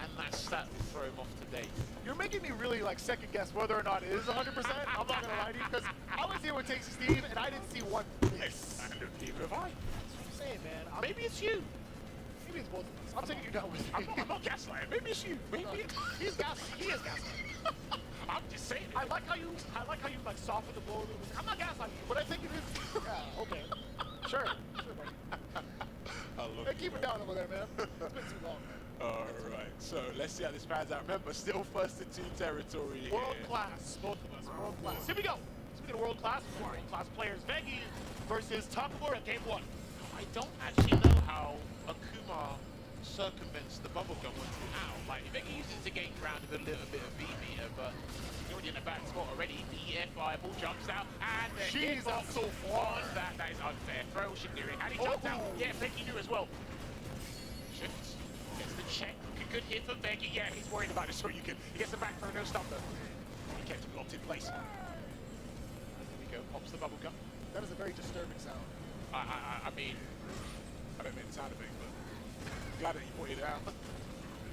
and that stat will throw him off today. You're making me really like second guess whether or not it is 100%. I'm not gonna lie to you because I was here with Takes Steve and I didn't see one miss. Neither have I. That's what I'm saying, man. Maybe it's you. Maybe Maybe it's both of us. I'm taking you down with me. I'm not gaslighting. Maybe it's you. Maybe He's gaslighting. He is gaslighting. I'm just saying. I like how you like soften the blow a little bit. I'm not gaslighting you, but I think it is. Yeah. Okay. Sure. Buddy. Hey, keep it down over there, man. It's been too long. Alright, so let's see how this pans out. Remember, still first and 2 territory here. World class, both of us. World class. Here we go. Speaking of world class players, Veggie versus Takamura, game 1. I don't actually know how Akuma circumvents the bubblegum when it's out. Like, if he uses it to gain ground with a little bit of V-meter, but he's already in a bad spot already. The fireball jumps out, and She's up so far. That is unfair. Throw Shigiri, and he jumps out. Yeah, Veggie knew as well. Shifts. Gets the check. Good hit for Veggie. Yeah, he's worried about it, so he gets the back throw, no stumper. He kept him locked in place. There we go, pops the bubble gum. That is a very disturbing sound. I mean, I don't make the sound effect, but glad that he pointed it out.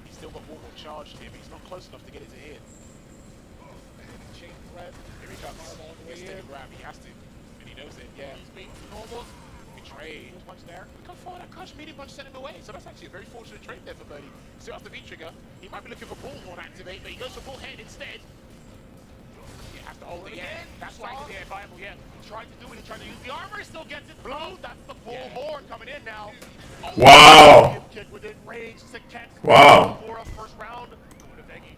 He's still got one more charge to him, he's not close enough to get it to hit. Chain thread. Here he comes. All the way He gets in. to grab, he has to. And he knows it, yeah. He's beating almost. Betrayed. Punch there. He got forward, that crush medium punch sent him away. So that's actually a very fortunate trade there for Birdie. Still has the V-trigger. He might be looking for bullhorn activate, but he goes for bullhead instead. He has to hold it again. That's why he's there, viable, yeah. He tried to do it. He tried to use the armor. He still gets it. Blow. That's the bullhorn coming in now. Wow. Kick within range to catch. Wow. For a first round. Going to Veggie.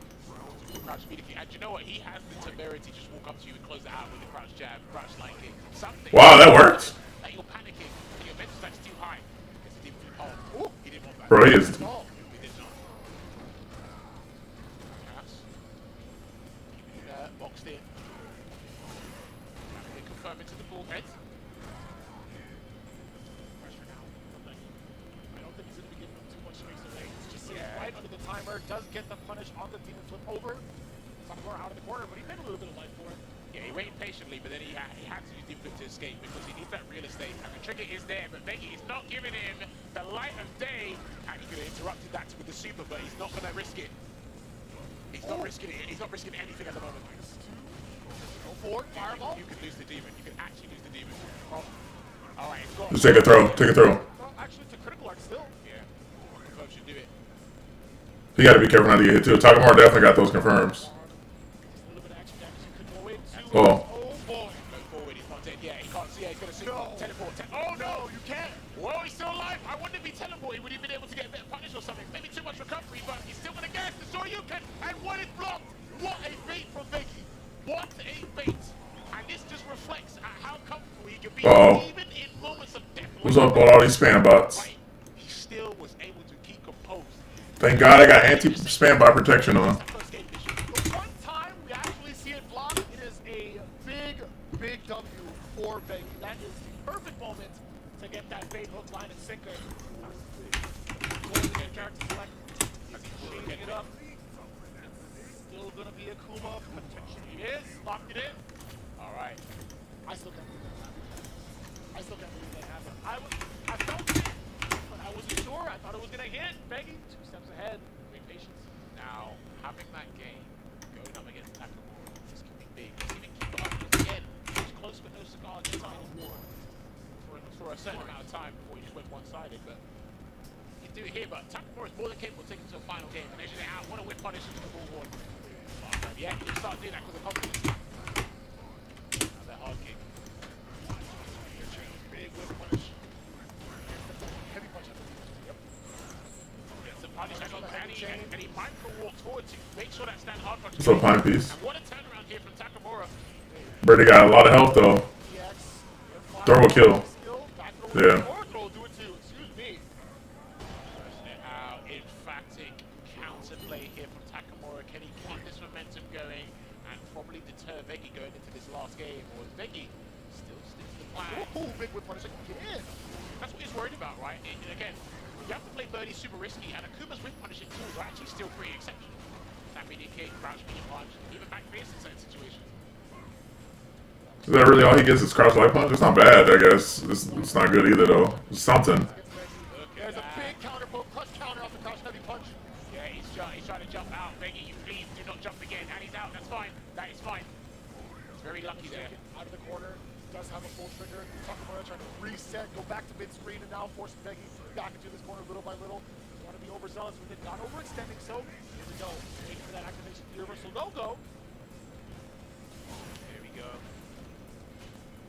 Crouch speed kick. And you know what? He has the temerity to just walk up to you and close it out with a crouch jab, crouch line kick. Something. Wow, that worked. That you're panicking. And your mental stack's too high. Gets a deep home. Oh, he didn't want that. Bro, he is. He did not. Pass. Keeping it boxed in. They confirm into the bullhead. Pressure now from Veggie. I don't think he's going to be giving him too much space away. It's just sitting right under the timer. Does get the punish on the demon flip over. Takamura out of the corner, but he made a little bit of life for it. Yeah, he waited patiently, but then he had to use deep flip to escape because he needs that real estate. And the trigger is there, but Veggie is not giving him the light of day. And he could have interrupted that with the super, but he's not going to risk it. He's not risking it. He's not risking anything at the moment. Go forward, fireball. You could lose the demon. You could actually lose the demon. Oh. All right, it's gone. Just take a throw. Take a throw. Well, actually, it's a critical arc still. Yeah. Confirm should do it. You got to be careful not to get hit too. Takamura definitely got those confirms. Just a little bit of action damage. You could go into Oh. Oh boy. Go forward. He's not dead yet. He can't see it. He's going to see No. teleport. Oh no, you can't. Whoa, he's still alive. I wouldn't be teleporting. Would he been able to get a bit of punish or something? Maybe too much recovery, but he's still going to get it. So you can. And what is blocked? What a bait from Veggie. What a bait. And this just reflects at how comfortable he can be even in moments of death. What's up with all these spam bots? Right. He still was able to keep composed. Thank God I got anti-spam bot protection on. First game vision. The one time we actually see it blocked, it is a big, big W for Veggie. That is the perfect moment to get that bait hook, line, and sinker. Closing in character select. As he's shooting it up. Still gonna be Akuma. Potentially is. Locked it in. All right. I still can't believe that happened. I still can't believe that happened. I felt it, but I wasn't sure. I thought it was gonna hit. Veggie, 2 steps ahead. Great patience. Now, having that game going up against Nakamura, this could be big. Even keep it up again. It was close but no cigar against Final War for a certain amount of time before he just went one-sided. But he can do it here. But Takamura is more than capable of taking it to a final game. And as you say, I want to win punish into the bullhorn. Yeah, he can start doing that because of confidence. Now that hard kick. Big whip punish. Heavy punch. Yep. Gets the punish and he micro walks forward to make sure that stand hard punch. What's up, Pine Piece? And what a turnaround here from Takamura. Birdie got a lot of health though. Throw will kill. Yeah. Do it too. Excuse me. Emphatic counterplay here from Takamura. Can he keep this momentum going and probably deter Veggie going into this last game? Or is Veggie still sticks to the plan? Ooh, big whip punish again. That's what he's worried about, right? And again, you have to play Birdie super risky, and Akuma's whip punishing tools are actually still pretty exceptional. That medium kick, crouch medium punch, even back fierce in certain situations. Is that really all he gets is crouch light punch? It's not bad, I guess. It's not good either though. It's something. There's a big counter, clutch counter off the crouch heavy punch. Yeah, he's trying to jump out. Veggie, you please do not jump again. And he's out. That's fine. That is fine. He's very lucky there. Out of the corner, does have a full trigger. Takamura trying to reset, go back to mid screen, and now forcing Veggie back into this corner little by little. want to be overzealous with it, not overextending. So here we go. Waiting for that activation, universal no-go. There we go.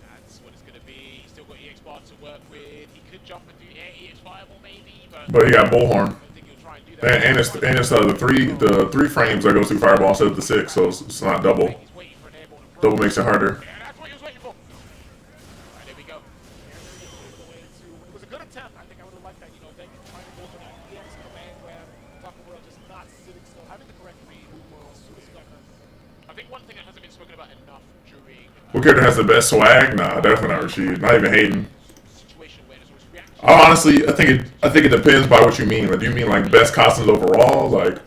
That's what it's going to be. He's still got EX bar to work with. He could jump and do EX fireball maybe, But he got bullhorn. I don't think he'll try and do that. And it's the three frames that goes through fireball instead of the 6, so it's not double. He's waiting for an airborne approach. Double makes it harder. Yeah, that's what he was waiting for. Alright, there we go. It was a good attempt. I think I would have liked that. You know, they trying to go for that EX command grab. Takamura just not sitting still, having the correct read as soon as he got hurt. I think one thing that hasn't been spoken about enough during What character has the best swag? Nah, definitely not Rashid. Not even Hayden. situation awareness or reaction. Honestly, I think it depends by what you mean. Like, do you mean like best costumes overall? Like,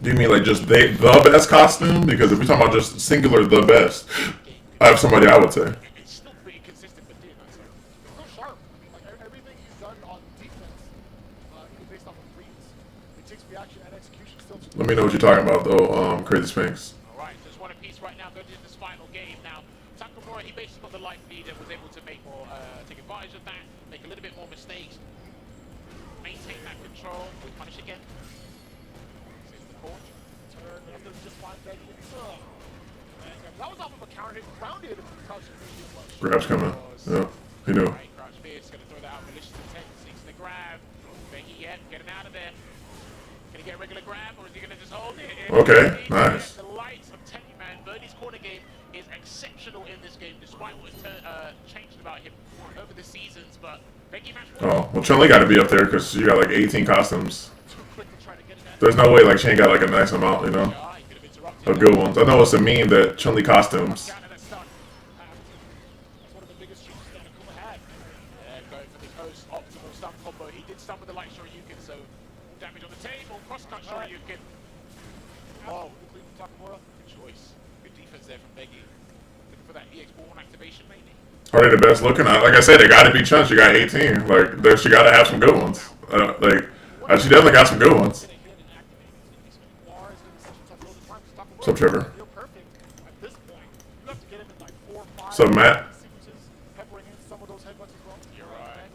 do you mean like just the best costume? Because if we're talking about just singular the best, I have somebody I would say. It's still pretty consistent, but dude, that's So sharp. I mean, like everything he's done on defense, even based off of reads, it takes reaction and execution still to. Let me know what you're talking about though, Crazy Sphinx. Alright, just one apiece right now, going into this final game. Now, Takamura, he basically got the life lead and was able to make more, take advantage of that, make a little bit more mistakes, maintain that control, punish again. Saves the court. Turn after just find Becky. That was off of a counter hit, grounded. Grab's coming. Yeah, he knew. Right, Crouch Fierce, gonna throw that out, malicious intent, seeks the grab. Becky, yet, getting out of there. Can he get a regular grab, or is he gonna just hold it? Okay, nice. The lights, I'm telling you, man, Birdie's corner game is exceptional in this game, despite what's changed about him over the seasons. But Becky match. Oh, well, Chun-Li got to be up there because you got like 18 costumes. Too quick to try to get it out. There's no way like she ain't got like a nice amount, you know, Ah, he could have interrupted. of good ones. I know it's a meme that Chun-Li costumes. Counter that's done. That's one of the biggest shoots that Akuma had. Going for the post optimal stun combo. He did stun with the light Shoryuken, so damage on the table. Cross-cut Shoryuken. Oh, complete from Takamura. Good choice. Good defense there from Becky. Looking for that EX Born activation, maybe. Are they the best looking? Like I said, they got to be Chun. She got 18. Like, she got to have some good ones. She definitely got some good ones. What's up, Trevor? Feel perfect at this point. You have to get him in like 4 or 5 What's up, Matt? sequences, peppering in some of those headbutts as well. You're right.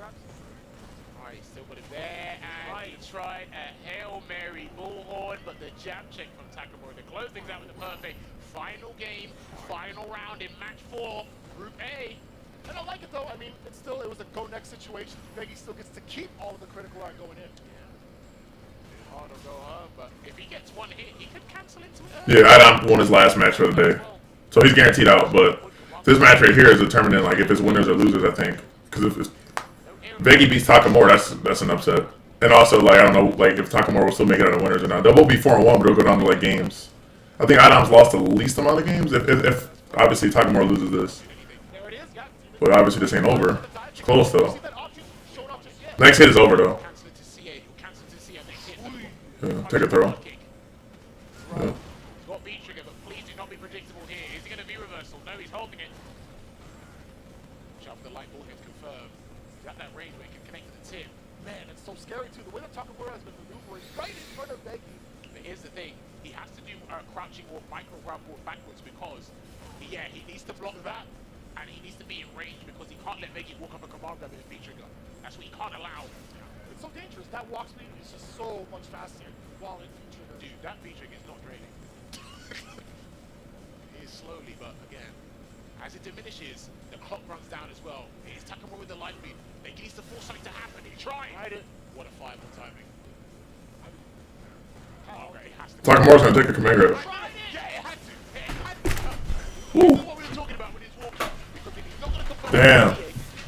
Alright, still got it there, and he tried a Hail Mary bullhorn, but the jab check from Takamura to close things out with the perfect final game, final round in match 4, Group A. And I like it though. I mean, it was a go next situation. Becky still gets to keep all of the critical art going in. Hard to go home, but if he gets one hit, he could cancel into it. Yeah, Adam won his last match for the day, so he's guaranteed out. But this match right here is determining like if it's winners or losers. I think because if Becky beats Takamura, that's an upset. And also like I don't know like if Takamura will still make it out of winners or not. They'll both be 4-1, but it'll go down to like games. I think Adam's lost the least amount of games. If obviously Takamura loses this, There it is. Yeah. but obviously this ain't over. It's close though. Next hit is over though. Cancel it to CA. He'll cancel it to CA next hit. Yeah, take a throw. Yeah. Got B trigger, but please do not be predictable here. Is he going to be reversal? No, he's holding it. Sharp the light ball gets confirmed. He's at that range where he can connect to the tip. Man, it's so scary too. The way that Takamura has been maneuvering right in front of Becky. But here's the thing. He has to do a crouching walk, micro ground walk backwards because, yeah, he needs to block that. And he needs to be in range because he can't let Becky walk up a command grab with his B trigger. That's what he can't allow. It's so dangerous. That walk speed is just so much faster while in future. Dude, that B trigger is not draining. It is slowly, but again, as it diminishes, the clock runs down as well. It is Takamura with the life lead. He needs to force something to happen. He tried. What a fireball timing. Alright, it has to. Takamura's gonna take a command grab. Yeah, it had to. It had to. Woo. This is what we were talking about with his walk. Because if he's not going to confirm Damn.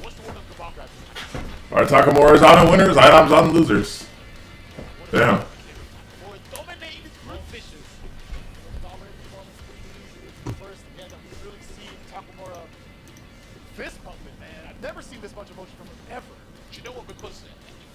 what's the one of command grabs? Alright, Takamura's out on winners, Adam's on losers. Damn. Or dominating his group vicious. First, yeah, we really see Takamura fist pumping, man. I've never seen this much emotion from him ever. Do you know what? Because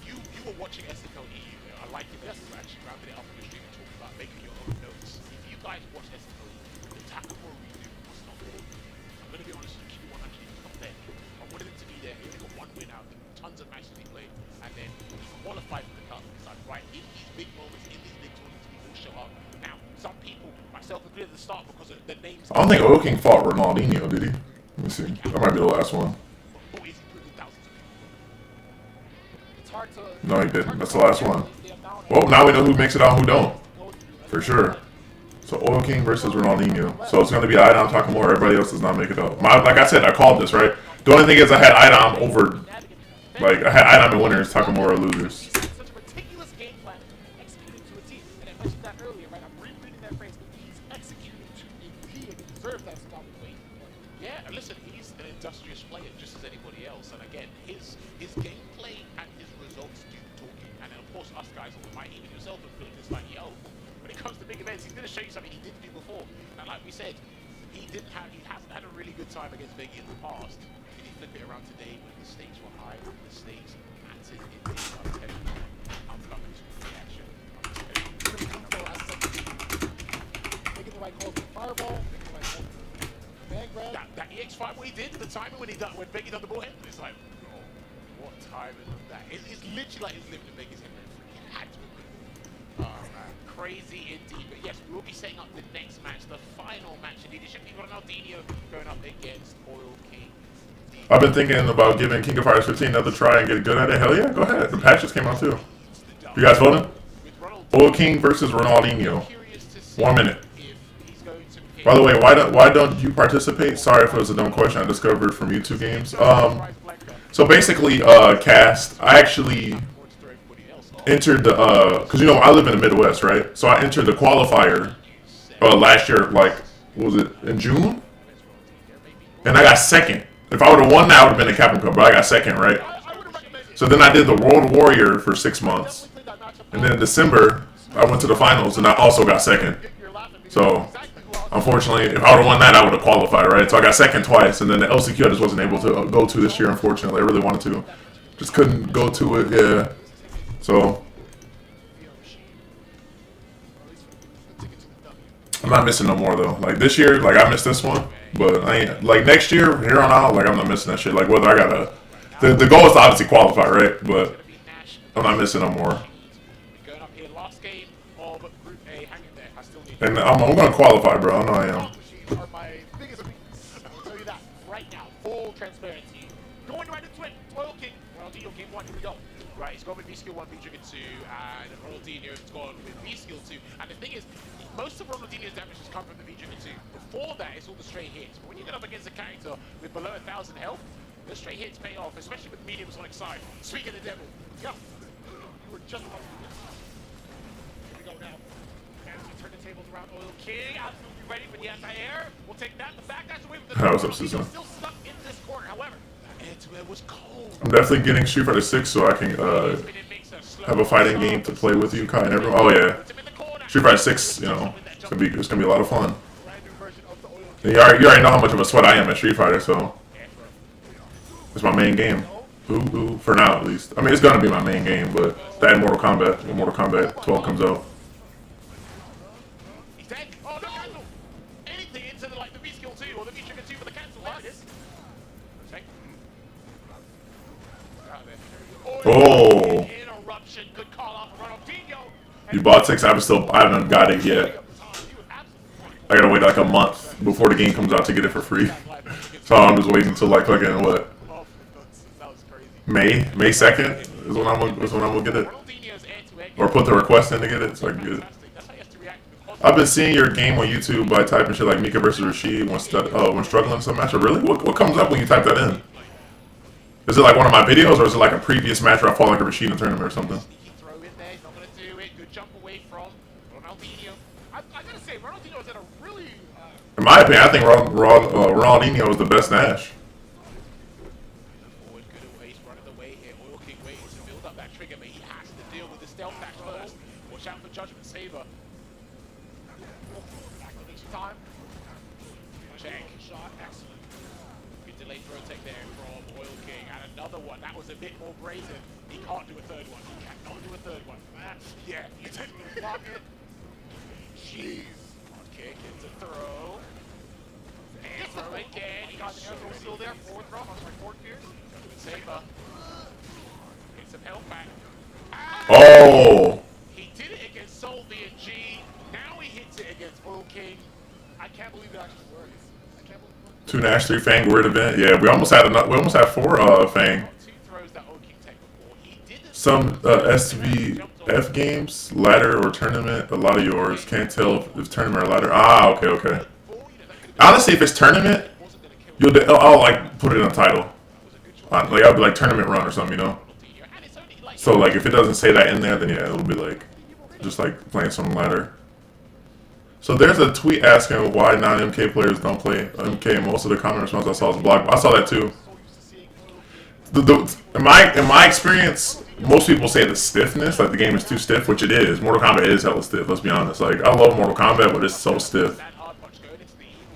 you were watching SNL EU. I like it that you actually rounded it up on the stream and talked about making your own notes. If you guys watch SNL EU, the Takamura redo was not good. I'm going to be honest with you, keep it 100, he was not there. I wanted him to be there. He only got 1 win out of tons of matches he played. And then he qualified for the cup. It's like, right, in these big moments, in these big tournaments, he will show up. Now, some people, myself included at the start, because of the names. I don't think Oil King fought Ronaldinho, did he? Let me see. That might be the last one. But boy, is he proving thousands of people. It's hard No, he didn't. That's the last one. Well, now we know who makes it out and who don't. For sure. So Oil King versus Ronaldinho. So it's going to be Idom Takamura. Everybody else does not make it out. Like I said, I called this, right? The only thing is I had Idom over. Like, I had Idom in winners, Takamura losers. Yeah, listen, he's an industrious player just as anybody else. And again, his gameplay and his results do talking. And of course, us guys on the mic, even yourself, have feeling it's like, yo, when it comes to big events, he's going to show you something he didn't do before. And like we said, he hasn't had a really good time against Biggie in the past. Did he flip it around today when the stakes were high? The stakes mattered in this. I'm telling you, I'm loving this reaction. Making the right calls with Fireball, making the right calls with man grab. That EX5, what he did, the timing when Biggie done the ball hit, it's like, oh, what timing was that? It's literally like he's living in Biggie's head. He had to have been. Crazy indeed. But yes, we will be setting up the next match, the final match indeed. It should be Ronaldinho going up against Oil King. I've been thinking about giving King of Fighters 15 another try and get good at it. Hell yeah, go ahead. The patch just came out too. You guys voting? Oil King versus Ronaldinho. 1 minute. By the way, why don't you participate? Sorry if it was a dumb question I discovered from YouTube games. So basically, Cast, I actually entered the, because you know, I live in the Midwest, right? So I entered the qualifier last year, like, what was it, in June? And I got second. If I would have won that, I would have been a Captain Cup, but I got second, right? So then I did the World Warrior for 6 months. And then in December, I went to the finals, and I also got second. So, unfortunately, if I would have won that, I would have qualified, right? So I got second twice, and then the LCQ I just wasn't able to go to this year, unfortunately. I really wanted to. Just couldn't go to it, yeah. So, I'm not missing no more, though. Like, this year, like, I missed this one. But, I ain't, like, next year, here on out, like, I'm not missing that shit. Like, whether I gotta... The goal is to obviously qualify, right? But I'm not missing no more. And I'm going to qualify, bro. I know I am. Are my biggest weakness. I'll tell you that right now. Full transparency. Going right into it. Oil King. Ronaldinho game 1. Here we go. Right, he's gone with V-Skill 1, V-Trigger 2, and Ronaldinho's gone with V-Skill 2. And the thing is, most of Ronaldinho's damage has come from the V-Trigger 2. Before that, it's all the straight hits. But when you get up against a character with below 1,000 health, the straight hits pay off, especially with medium Sonic side. Speak of the devil. Yeah. You were just about to do this. Here we go now. As we turn the tables around, Oil King absolutely ready for the anti-air. We'll take that. The back dash away with the That was up, Susan. still stuck in this corner. However, It was cold. I'm definitely getting Street Fighter 6 so I can have a fighting game to play with you, Kai and everyone. Oh yeah, Street Fighter 6, you know, it's gonna be a lot of fun. And you already know how much of a sweat I am at Street Fighter, so it's my main game. Ooh, for now at least. I mean, it's gonna be my main game, but that and Mortal Kombat when Mortal Kombat 12 comes out. He's dead. Oh, no cancel. Anything into the, like, the V-Skill 2 or the V-Trigger 2 for the cancel. Like this. Okay. Oh, Interruption. Good call out for Ronaldinho. you bought 6? I haven't got it yet. I gotta wait like a month before the game comes out to get it for free. So I'm just waiting until like fucking what? May 2nd is when I'm gonna get it, or put the request in to get it. So I can get it. I've been seeing your game on YouTube by typing shit like Mika versus Rashid when struggling in some match. Or really, what comes up when you type that in? Is it like one of my videos, or is it like a previous match where I fought like a Rashid in a tournament or something? In my opinion, I think Ronaldinho is the best Nash. Watch out for Judgment Saber. Time. Check. Shot. Excellent. Good delayed throw take there from Oil King. And another one. That was a bit more brazen. He can't do a third one. He cannot do a third one. Yeah. You take the block it. Jeez. Kick into throw. And throw again. He got the air throw still there. Forward throw. I'm sorry, forward pierce. Saber. Get some help back. Oh. He did it against Soul V&G. Now he hits it against Oil King. I can't believe it actually works. I can't believe it. 2 Nash, 3 Fang, weird event. Yeah, we almost had 4 Fang. Two throws that Oil King take before. He did Some SVF games, ladder or tournament, a lot of yours. Can't tell if it's tournament or ladder. Ah, okay, okay. Honestly, if it's tournament, I'll like put it in a title. Like I'll be like tournament run or something, you know. So like if it doesn't say that in there, then yeah, it'll be like just like playing some ladder. So there's a tweet asking why non-MK players don't play MK. Most of the comment response I saw was block. I saw that too. In my experience, most people say the stiffness, like the game is too stiff, which it is. Mortal Kombat is hella stiff. Let's be honest. Like I love Mortal Kombat, but it's so stiff.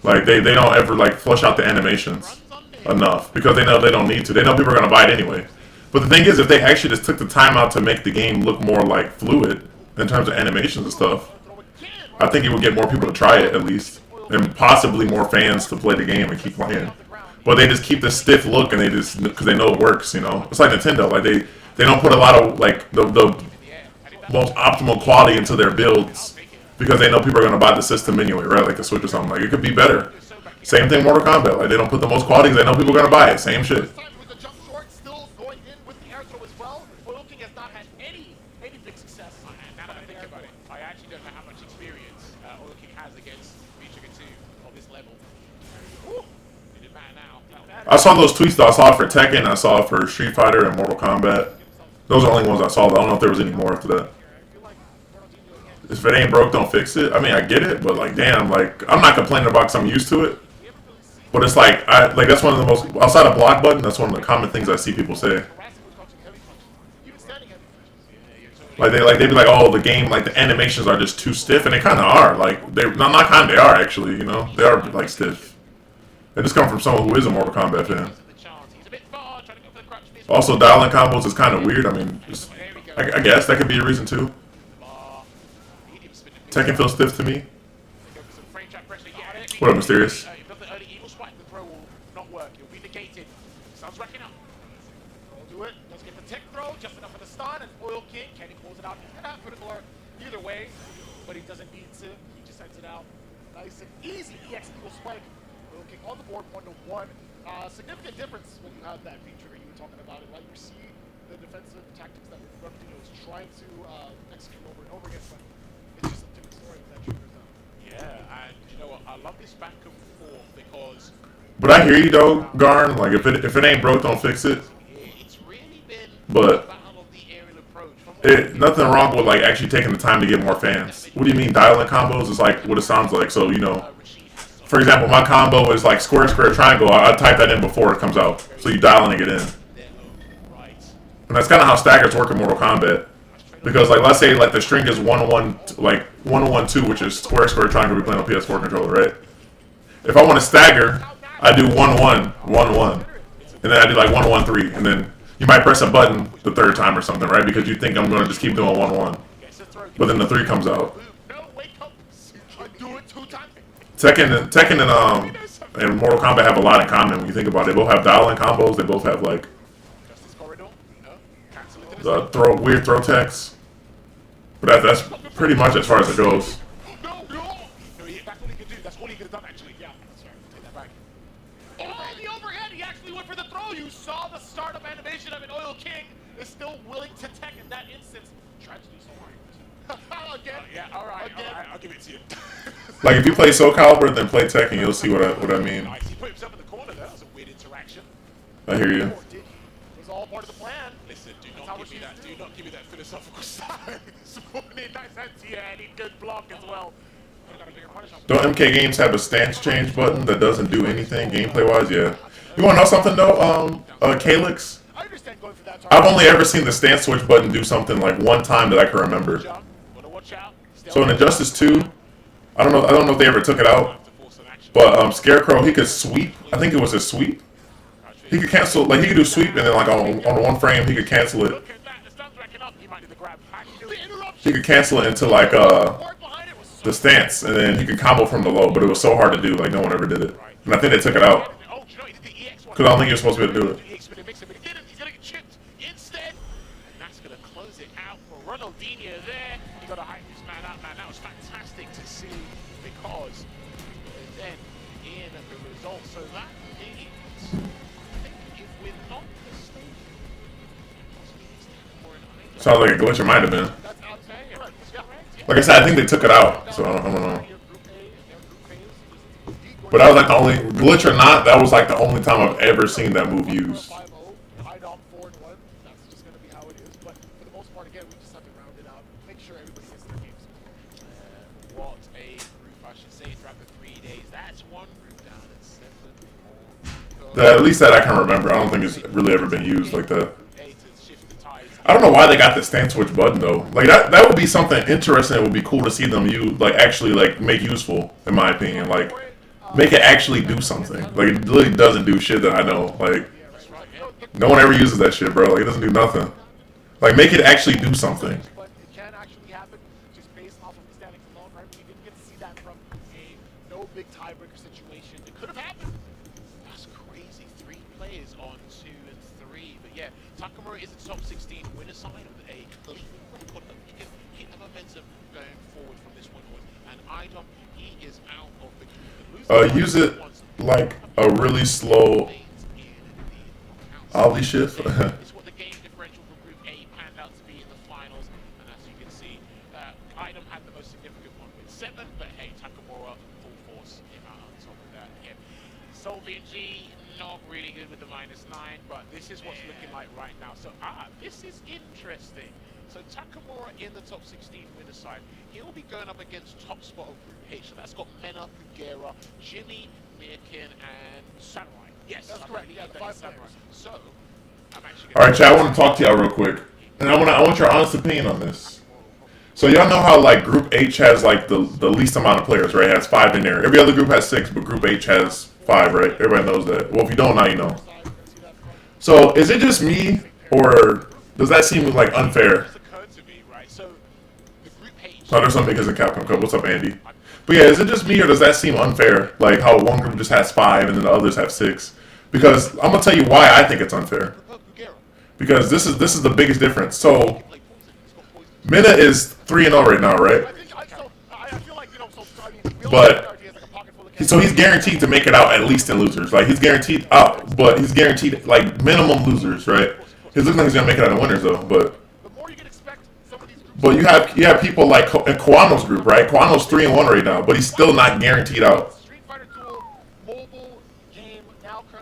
Like they don't ever like flush out the animations enough because they know they don't need to. They know people are gonna buy it anyway. But the thing is, if they actually just took the time out to make the game look more like fluid in terms of animations and stuff, I think it would get more people to try it at least, and possibly more fans to play the game and keep playing. But they just keep the stiff look, and they just because they know it works. You know, it's like Nintendo. Like they don't put a lot of like the most optimal quality into their builds because they know people are gonna buy the system anyway, right? Like the Switch or something. Like it could be better. Same thing, Mortal Kombat. Like they don't put the most quality because they know people are gonna buy it. Same shit. I saw those tweets though. I saw it for Tekken, I saw it for Street Fighter and Mortal Kombat. Those are the only ones I saw. I don't know if there was any more after that. If it ain't broke, don't fix it. I mean, I get it, but like, damn, like I'm not complaining about because I'm used to it. But it's like, that's one of the most outside of block button. That's one of the common things I see people say. Like they be like, oh, the game, like the animations are just too stiff, and they kind of are. Like they not kind, they are actually. You know, they are like stiff. They just come from someone who is a Mortal Kombat fan. Also, dialing combos is kind of weird. I mean, I guess that could be a reason too. Tekken feels stiff to me. What up, Mysterious? Either way, but he doesn't need to. He just sends it out. Nice and easy. EX equal spike. Kick on the board 1-1. Significant difference when you have that feature you were talking about it, right? You see the defensive tactics that Ronaldinho is trying to execute over and over again, but it's just a different story with that triggers down. Yeah, and you know what? I love this back and forth because. But I hear you though, Garn. Like if it ain't broke, don't fix it. It's really been but nothing wrong with like actually taking the time to get more fans. What do you mean dialing combos is like what it sounds like? So you know. For example, my combo is like square, square, triangle. I type that in before it comes out. So you dialing it in. And that's kind of how staggers work in Mortal Kombat. Because like let's say like the string is 1-1, like 1-1-2, which is square, square, triangle. We're playing on PS4 controller, right? If I want to stagger, I do 1-1, 1-1, and then I do like 1-1-3, and then you might press a button the third time or something, right? Because you think I'm going to just keep doing 1-1, but then the 3 comes out. Tekken and Mortal Kombat have a lot in common when you think about it. They both have dial-in combos. They both have like the weird throw techs. But that's pretty much as far as it goes. That's all he could do. That's all he could have done, actually. Yeah, that's right. Take that back. Oh, the overhead! He actually went for the throw. You saw the startup animation of an Oil King is still willing to tech in that instance. Tried to do so hard. Again. Yeah, all right. I'll give it to you. Like if you play Soul Calibur, then play Tekken, you'll see what I mean. He put himself in the corner. That was a weird interaction. I hear you. It was all part of the plan. Listen, do not give me that philosophical style. Nice anti and he good block as well. Don't MK games have a stance change button that doesn't do anything gameplay wise? Yeah. You want to know something though? Calyx. I've only ever seen the stance switch button do something like one time that I can remember. So in Injustice 2, I don't know if they ever took it out, but Scarecrow, he could sweep. I think it was a sweep. He could cancel, like he could do sweep, and then like on one frame he could cancel it. He could cancel it into like the stance, and then he could combo from the low. But it was so hard to do, like no one ever did it. And I think they took it out because I don't think you're supposed to be able to do it. Ronaldinho there, you got to hype this man up, man. That was fantastic to see because then in the result, so that is, I think if we're not mistaken, possibly he's for an Sounds like a glitch. It might have been. That's absolutely correct. Yeah. Like I said, I think they took it out, so I don't know. But that was like the only glitch or not. That was like the only time I've ever seen that move used. 5-0, IDOM 4-1. That's just going to be how it is. But for the most part, again, we just have to round it out. Make sure everybody gets their games. What a group, I should say, throughout the 3 days. That's one group down at 7. At least that I can remember. I don't think it's really ever been used like that. To shift the tides. I don't know why they got the stand switch button though. Like that would be something interesting. It would be cool to see them use, like actually like make useful, in my opinion. Like make it actually do something. Like it really doesn't do shit that I know. Like no one ever uses that shit, bro. Like it doesn't do nothing. Like make it actually do something. But it can actually happen just based off of the standings alone, right? We didn't get to see that from a no big tiebreaker situation. It could have happened. That's crazy. 3 players on 2 and 3. But yeah, Takamura is a top 16 winner side with a lead record that he can hit the momentum going forward from this one on. And IDOM, he is out of the group. Use it like a really slow ollie shift. It's what the game differential for Group A panned out to be in the finals, and as you can see, IDOM had the most significant one with 7, but hey, Takamura full force him out on top of that. Yeah. Solvian G not really good with the -9, but this is what's looking like right now. So this is interesting. So Takamura in the top 16 winner side, he'll be going up against top spot of Group H. So that's got Mena, Fugera, Jimmy, Mirkin, and Samurai. Yes, That's correct. Yeah, the 5 Samurai. players. So I'm actually. All right, Chad. I want to talk to y'all real quick, and I want your honest opinion on this. So y'all know how like Group H has like the least amount of players, right? It has 5 in there. Every other group has 6, but Group H has 5, right? Everybody knows that. Well, if you don't, now you know. So is it just me, or does that seem like unfair? No, there's something because of Capcom Cup. What's up, Andy? But yeah, is it just me, or does that seem unfair? Like how one group just has 5 and then the others have 6? Because I'm gonna tell you why I think it's unfair. Because this is the biggest difference. So Mena is 3-0 right now, right? But so he's guaranteed to make it out at least in losers. Like he's guaranteed out, but he's guaranteed like minimum losers, right? He's looking like he's gonna make it out in winners though, but you have people like in Kwano's group, right? Kwano's 3-1 right now, but he's still not guaranteed out.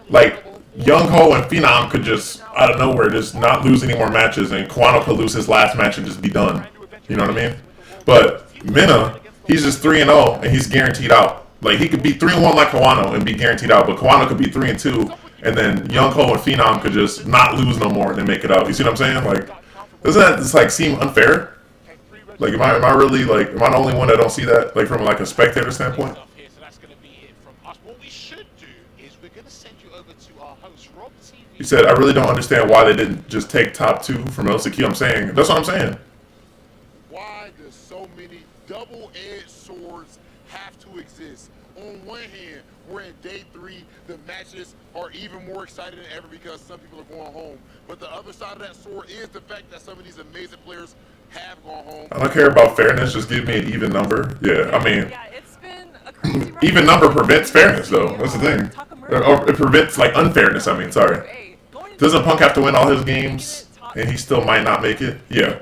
Like Young Ho and Phenom could just out of nowhere just not lose any more matches, and Kwano could lose his last match and just be done. You know what I mean? But Mena, he's just 3-0 and he's guaranteed out. Like he could be 3-1 like Kwano and be guaranteed out, but Kwano could be 3-2, and then Young Ho and Phenom could just not lose no more and then make it out. You see what I'm saying? Like, doesn't that just like seem unfair? Like, am I really like, am I the only one that don't see that, like from like a spectator standpoint? He said, I really don't understand why they didn't just take top 2 from LCQ. I'm saying, that's what I'm saying. Why does so many double-edged swords have to exist? On one hand, we're in day 3, the matches are even more exciting than ever because some people are going home. But the other side of that sword is the fact that some of these amazing players have gone home. I don't care about fairness, just give me an even number. Yeah, I mean, yeah, it's been a crazy even number prevents fairness though. That's the thing. Or it prevents like unfairness, I mean, sorry. Doesn't Punk have to win all his games and he still might not make it? Yeah.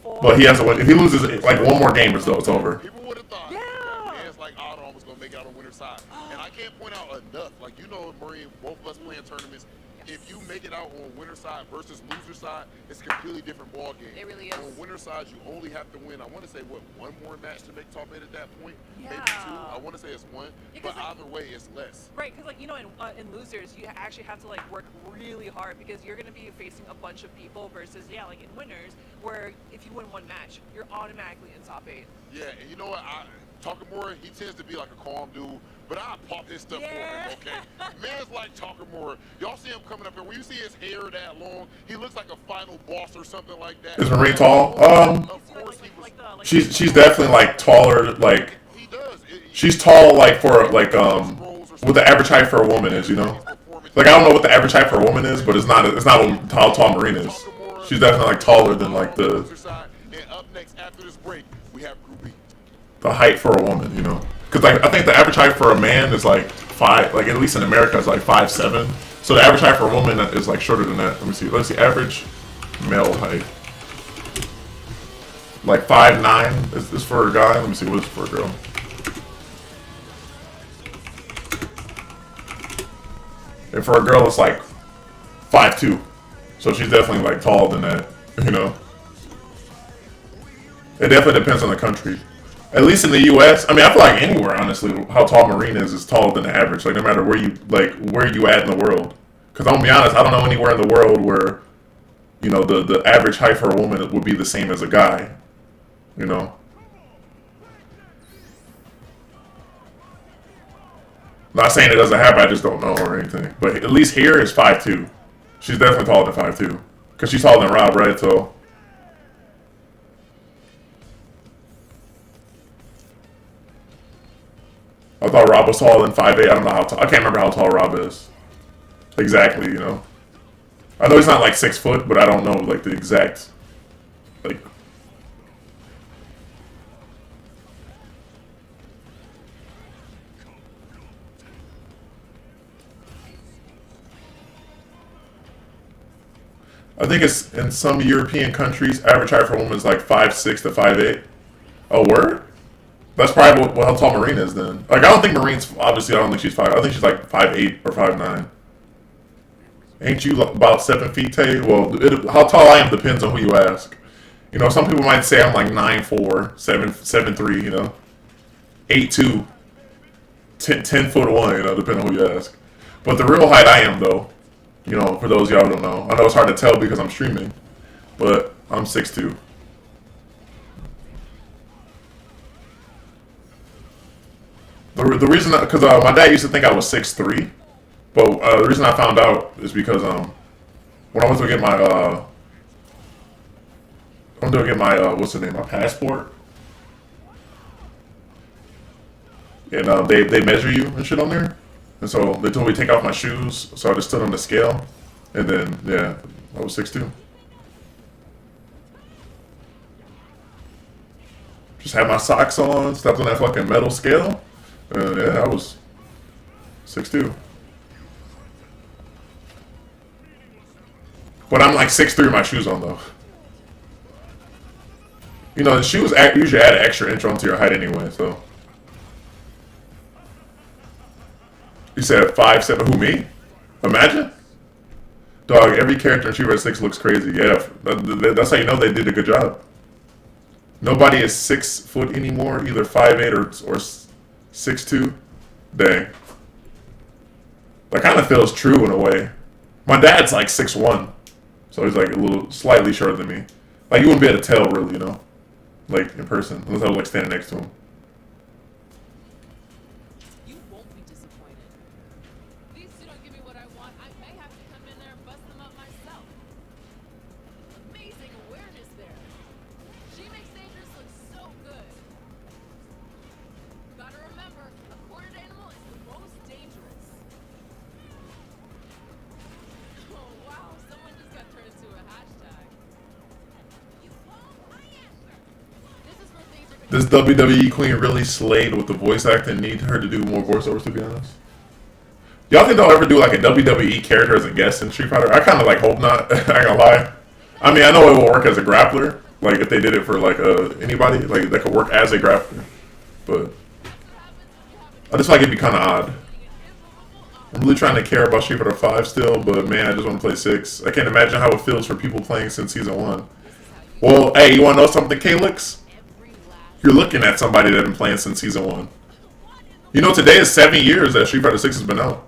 But he has to win. If he loses like one more game or so, it's over. People would have thought that man's like IDOM was going to make it out on winner's side. And I can't point out enough. Like, you know, Murray, both of us playing tournaments, if you make it out on winner side versus loser side, it's a completely different ball game. It really is. On winner side, you only have to win. I want to say what, 1 more match to make top 8 at that point, Yeah. maybe 2. I want to say it's 1, Yeah, but 'cause, like, either way, it's less. Right, because like, you know, in losers, you actually have to like work really hard because you're going to be facing a bunch of people versus, yeah, like in winners, where if you win 1 match, you're automatically in top 8. Yeah, and you know what? Takamura, he tends to be like a calm dude, but I pop his stuff for him, okay? Man's like Takamura. Y'all see him coming up here. When you see his hair that long, he looks like a final boss or something like that. Is Marie tall? Of course he was. She's definitely like taller, like He does. she's tall like for like what the average height for a woman is, you know? Like I don't know what the average height for a woman is, but it's not what tall Marine is. She's definitely like taller than like the And up next after this break, we have Group B. height for a woman, you know? Because like I think the average height for a man is like 5, like at least in America it's like 5'7". So the average height for a woman is like shorter than that. Let me see. Let's see. Average Male height. Like 5'9" is this for a guy? Let me see what is for a girl. And for a girl, it's like 5'2". So she's definitely like taller than that, you know. It definitely depends on the country. At least in the U.S., I mean, I feel like anywhere, honestly, how tall Marine is taller than the average. Like no matter where you at in the world. Because I'm gonna be honest, I don't know anywhere in the world where, you know, the average height for a woman would be the same as a guy. You know. Not saying it doesn't happen, I just don't know or anything. But at least here is 5'2". She's definitely taller than 5'2". Because she's taller than Rob, right? So. I thought Rob was taller than 5'8". I don't know how tall. I can't remember how tall Rob is. Exactly, you know. I know he's not like 6 foot, but I don't know like the exact. Like. I think it's in some European countries, average height for a woman is like 5'6" to 5'8". Oh, word? That's probably what how tall Marine is then. Like, I don't think Marine's, obviously, I don't think she's 5. I think she's like 5'8" or 5'9". Ain't you about 7 feet, Tay? Well, how tall I am depends on who you ask. You know, some people might say I'm like 9'4", 7'3", you know. 8'2", 10'1", you know, depending on who you ask. But the real height I am, though, you know, for those y'all who don't know. I know it's hard to tell because I'm streaming, but I'm 6'2". The reason, because my dad used to think I was 6'3", but the reason I found out is because when I went to get my what's the name, my passport, and they measure you and shit on there, and so they told me to take off my shoes, so I just stood on the scale, and then yeah, I was 6'2". Just had my socks on, stepped on that fucking metal scale. Yeah, I was 6'2". But I'm like 6'3" with my shoes on, though. You know, the shoes usually add an extra inch onto your height anyway, so. You said 5'7", who, me? Imagine? Dog, every character in Street Fighter 6 looks crazy. Yeah, that's how you know they did a good job. Nobody is 6 foot anymore, either 5'8" or 6'2". Dang. That kind of feels true in a way. My dad's like 6'1", so he's like a little slightly shorter than me. Like you wouldn't be able to tell really, you know, like in person, unless I was like standing next to him. You won't be disappointed. These two don't give me what I want. I may have to come in there and bust them up myself. Amazing awareness there. She makes Dangerous look so good. Gotta remember, a cornered animal is the most dangerous. Oh wow, someone just got turned into a hashtag. You call my answer. This is where things are This WWE queen really slayed with the voice acting. Need her to do more voiceovers, to be honest. Y'all think they'll ever do like a WWE character as a guest in Street Fighter? I kind of like hope not. I ain't gonna lie. I mean, I know it will work as a grappler. Like if they did it for like anybody, like that could work as a grappler. But I just feel like it'd be kind of odd. I'm really trying to care about Street Fighter 5 still, but man, I just want to play 6. I can't imagine how it feels for people playing since Season 1. Well, hey, you want to know something, Calyx? You're looking at somebody that's been playing since Season 1. You know, today is 7 years that Street Fighter 6 has been out.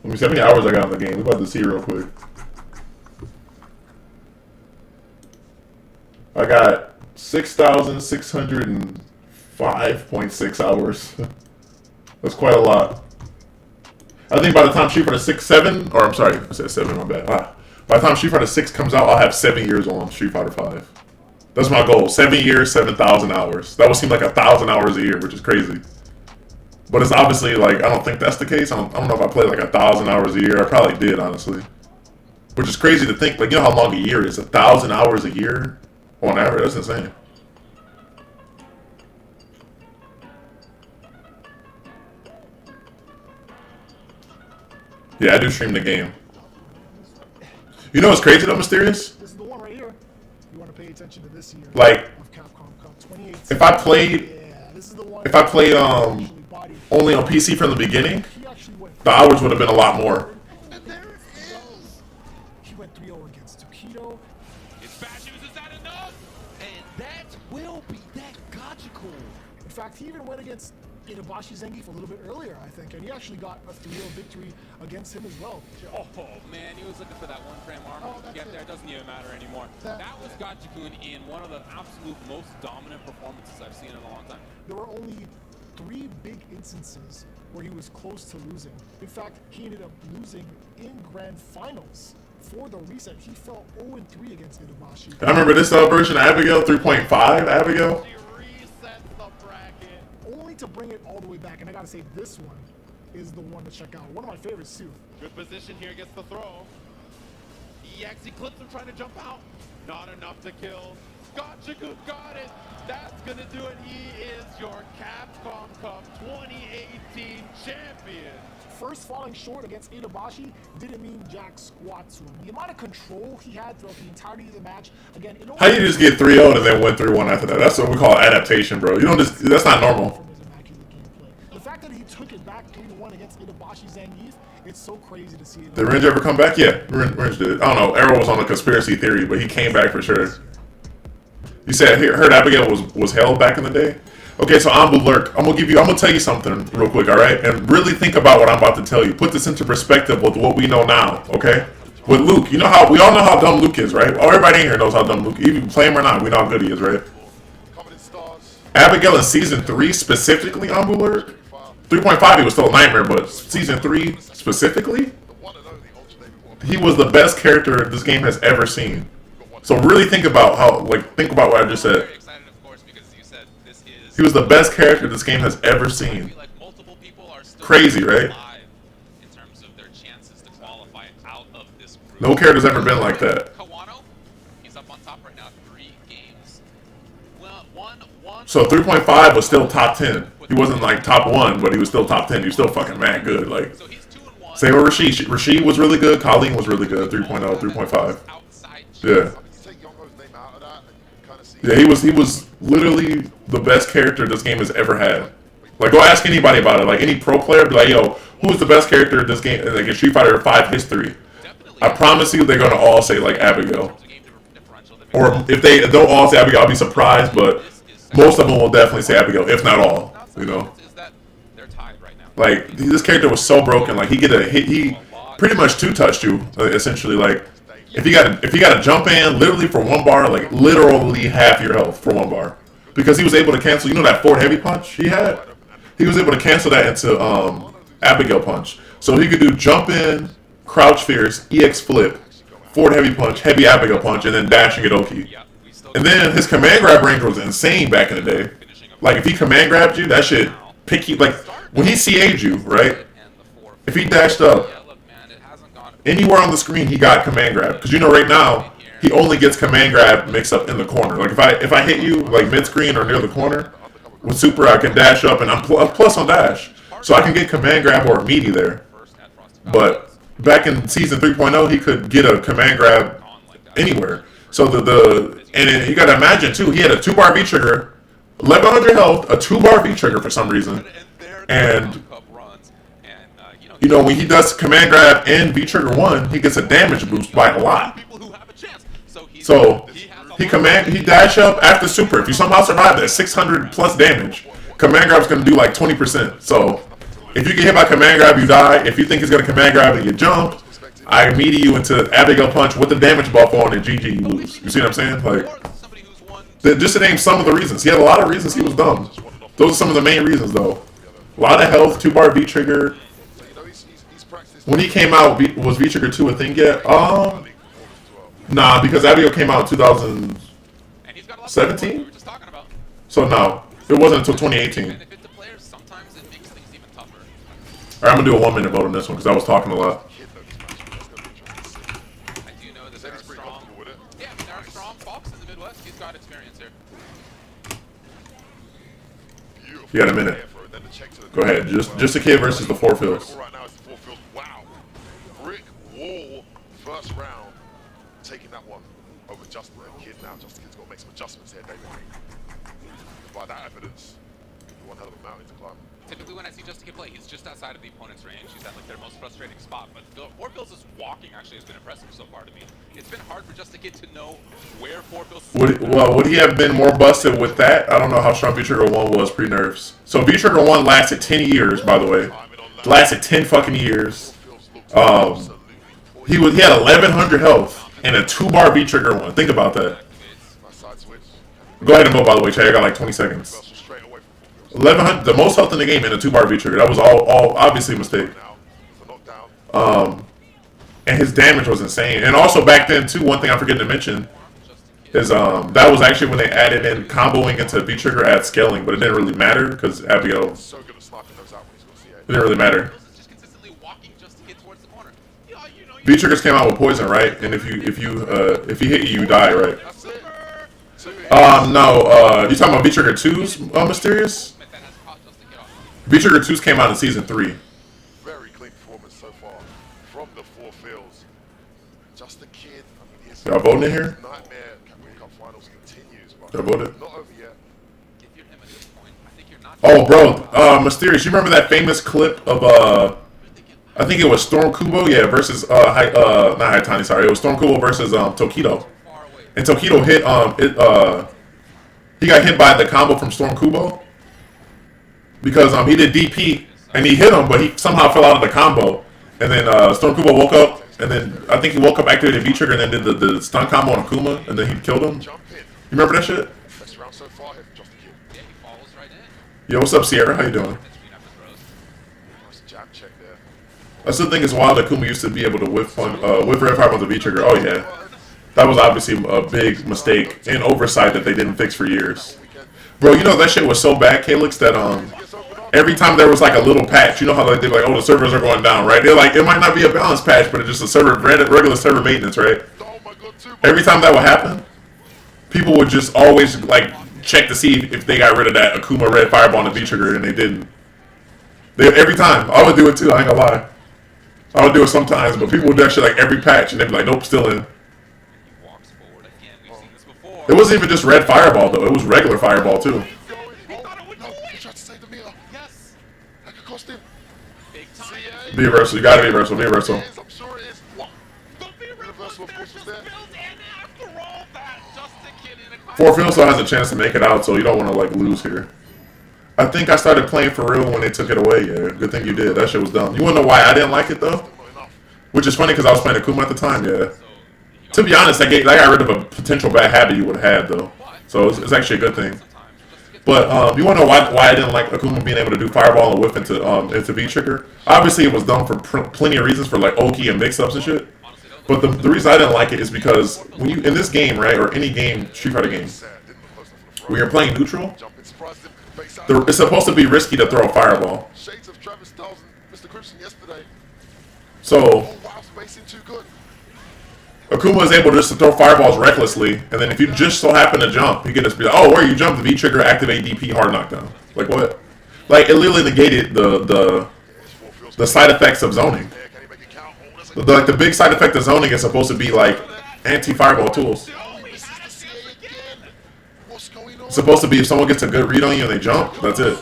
Let me see how many hours I got in the game. We're about to see real quick. I got 6,605.6 hours. That's quite a lot. I think by the time Street Fighter 6, 7, or I'm sorry, I said 7, my bad. By the time Street Fighter 6 comes out, I'll have 7 years on Street Fighter 5. That's my goal. 7 years, 7,000 hours. That would seem like 1,000 hours a year, which is crazy. But it's obviously like, I don't think that's the case. I don't know if I played like 1,000 hours a year. I probably did, honestly. Which is crazy to think. Like, you know how long a year is? 1,000 hours a year on average? That's insane. Yeah, I do stream the game. You know what's crazy though, Mysterious? This is the one right here. You want to pay attention to this year. Like, of Capcom Cup 2018. if I played, Yeah, this is the one. if I played only on PC from the beginning, the hours would have been a lot more. And there it is. He went 3-0 against Tokido. It's bad news, is that enough? And that will be that logical. In fact, he even went against Itabashi Zangief a little bit earlier, I think, and he actually got a 3-0 victory against him as well. Oh man, he was looking for that one frame armor to get there. It doesn't even matter anymore. That was Gachikun in one of the absolute most dominant performances I've seen in a long time. There were only 3 big instances where he was close to losing. In fact, he ended up losing in grand finals. For the reset, he fell 0-3 against Itabashi. I remember this version of Abigail, 3.5 Abigail. She resets the bracket. Only to bring it all the way back, and I gotta say, this one is the one to check out. One of my favorites, too. Good position here, gets the throw. EX clips him trying to jump out. Not enough to kill. Gachikun got it. That's gonna do it. He is your Capcom Cup 2018 champion. First falling short against Itabashi didn't mean jack squat to him. The amount of control he had throughout the entirety of the match, again, it How you just get 3-0 and then win 3-1 after that? That's what we call adaptation, bro. You don't just, that's not normal. from his immaculate gameplay. The fact that he took it back 3-1 against Itabashi Zangief, it's so crazy to see it. Did Ringe ever come back? Yeah, Ringe did. I don't know. Arrow was on a conspiracy theory, but he came back for sure. You said heard Abigail was held back in the day. Okay, so Ambu Lurk, I'm gonna tell you something real quick, all right? And really think about what I'm about to tell you. Put this into perspective with what we know now, okay? With Luke, you know how we all know how dumb Luke is, right? Oh, everybody in here knows how dumb Luke. Even if you play him or not, we know how good he is, right? Abigail in season 3 specifically, Ambu Lurk. 3.5, he was still a nightmare, but season 3 specifically, he was the best character this game has ever seen. So really think about what I just said. He was the best character this game has ever seen. Crazy, right? No character's ever been like that. So 3.5 was still top 10. He wasn't like top 1, but he was still top 10. He was still fucking mad good. Like, same with Rashid. Rashid was really good. Colleen was really good. 3.0, 3.5. Yeah. Yeah, he was literally the best character this game has ever had. Like, go ask anybody about it. Like, any pro player, be like, yo, who is the best character this game, like in Street Fighter 5 history? I promise you they're going to all say, like, Abigail. Or if they don't all say Abigail, I'll be surprised, but most of them will definitely say Abigail, if not all, you know? Like, this character was so broken. Like, he pretty much two-touched you, essentially. Like, if you got a jump in literally for 1 bar, like literally half your health for 1 bar, because he was able to cancel. You know that forward heavy punch he had? He was able to cancel that into Abigail punch. So he could do jump in, crouch fierce, EX flip, forward heavy punch, heavy Abigail punch, and then dash and get Oki. And then his command grab range was insane back in the day. Like if he command grabbed you, that shit pick you. Like when he CA'd you, right? If he dashed up anywhere on the screen, he got command grab. Because you know right now, he only gets command grab mixed up in the corner. Like if I hit you like mid screen or near the corner with super, I can dash up and I'm plus on dash, so I can get command grab or a meaty there. But back in season 3.0, he could get a command grab anywhere. So and then you gotta imagine too, he had a 2-bar V trigger, 1100 health, a 2-bar V trigger for some reason, and you know, when he does command grab and V trigger 1, he gets a damage boost by a lot. So he dash up after super. If you somehow survive that 600 plus damage, command grab's gonna do like 20%. So if you get hit by command grab, you die. If you think he's gonna command grab and you jump, I immediate you into Abigail punch with the damage buff on, and GG, you lose. You see what I'm saying? Like, just to name some of the reasons. He had a lot of reasons he was dumb. Those are some of the main reasons, though. A lot of health, 2-bar V trigger. When he came out, was V trigger 2 a thing yet? Nah, because Abigail came out in 2017. So no, it wasn't until 2018. Alright, I'm gonna do a 1-minute vote on this one because I was talking a lot. You got a minute. Go ahead. Just a kid versus the 4 fills. all first round, taking that one over Justin and Kid now. Justin Kid's got to make some adjustments here, David. By that evidence, one hell of a mountain to climb. Typically when I see Justin Kid play, he's just outside of the opponent's range. He's at like their most frustrating spot. But Forfills' walking actually has been impressive so far to me. It's been hard for Justin Kid to know where Forfills is. Would he have been more busted with that? I don't know how strong V-Trigger 1 was pre-nerfs. So V-Trigger 1 lasted 10 years, by the way. Lasted 10 fucking years. He had 1100 health and a 2-bar V-Trigger 1. Think about that. Go ahead and vote, by the way, Chad. I got like 20 seconds. 1100, the most health in the game in a 2-bar V-Trigger. That was all obviously a mistake. And his damage was insane. And also back then, too, one thing I'm forgetting to mention is that was actually when they added in comboing into V-Trigger at scaling, but it didn't really matter because Abigail. It didn't really matter. V-Triggers came out with poison, right? And if he hit you, you die, right? No, you talking about V-Trigger 2's Mysterious? V-Trigger 2's came out in Season 3. Very clean performance so far from the Forfills. Just a kid. I mean, Y'all voting in here? Nightmare Cup Finals continues. Y'all voted? Not over yet. Oh, bro, Mysterious, you remember that famous clip of, I think it was Storm Kubo, yeah, versus, not Haitani, sorry, it was Storm Kubo versus, Tokido. And Tokido hit, he got hit by the combo from Storm Kubo. Because, he did DP, and he hit him, but he somehow fell out of the combo. And then, Storm Kubo woke up, and then, I think he woke up, activated V-Trigger, and then did the stun combo on Akuma, and then he killed him. You remember that shit? Best round so far here for Just a Kid. Yeah, he falls right in. Yo, what's up, Sierra? How you doing? Nice jab check there. I still think it's wild that Akuma used to be able to whiff red fire on the V-Trigger. Oh, yeah. That was obviously a big mistake and oversight that they didn't fix for years. Bro, you know that shit was so bad, Calyx, that every time there was like a little patch, you know how like, they're like, oh, the servers are going down, right? They're like, it might not be a balance patch, but it's just a server, regular server maintenance, right? Every time that would happen, people would just always like check to see if they got rid of that Akuma red fireball on the V-Trigger, and they didn't. Every time. I would do it too, I ain't gonna lie. I would do it sometimes, but people would do that shit like every patch, and they'd be like, nope, still in. It wasn't even just red fireball though. It was regular fireball too. Be reversal. You gotta be reversal. Be reversal. Forfills still has a chance to make it out, so you don't want to like lose here. I think I started playing for real when they took it away. Yeah, good thing you did. That shit was dumb. You wanna know why I didn't like it though? Which is funny because I was playing Akuma at the time. Yeah. To be honest, I got rid of a potential bad habit you would have had, though. So it's actually a good thing. But you want to know why I didn't like Akuma being able to do Fireball and whiff into V-Trigger? Obviously, it was done for plenty of reasons for like Oki and mix-ups and shit. But the reason I didn't like it is because when you in this game, right, or any game, Street Fighter game, when you're playing neutral, it's supposed to be risky to throw a Fireball. So Akuma is able just to throw fireballs recklessly, and then if you just so happen to jump, you can just be like, oh, where you jump, the V-Trigger, activate DP, hard knockdown. Like what? Like, it literally negated the side effects of zoning. The big side effect of zoning is supposed to be like anti-fireball tools. It's supposed to be if someone gets a good read on you and they jump, that's it.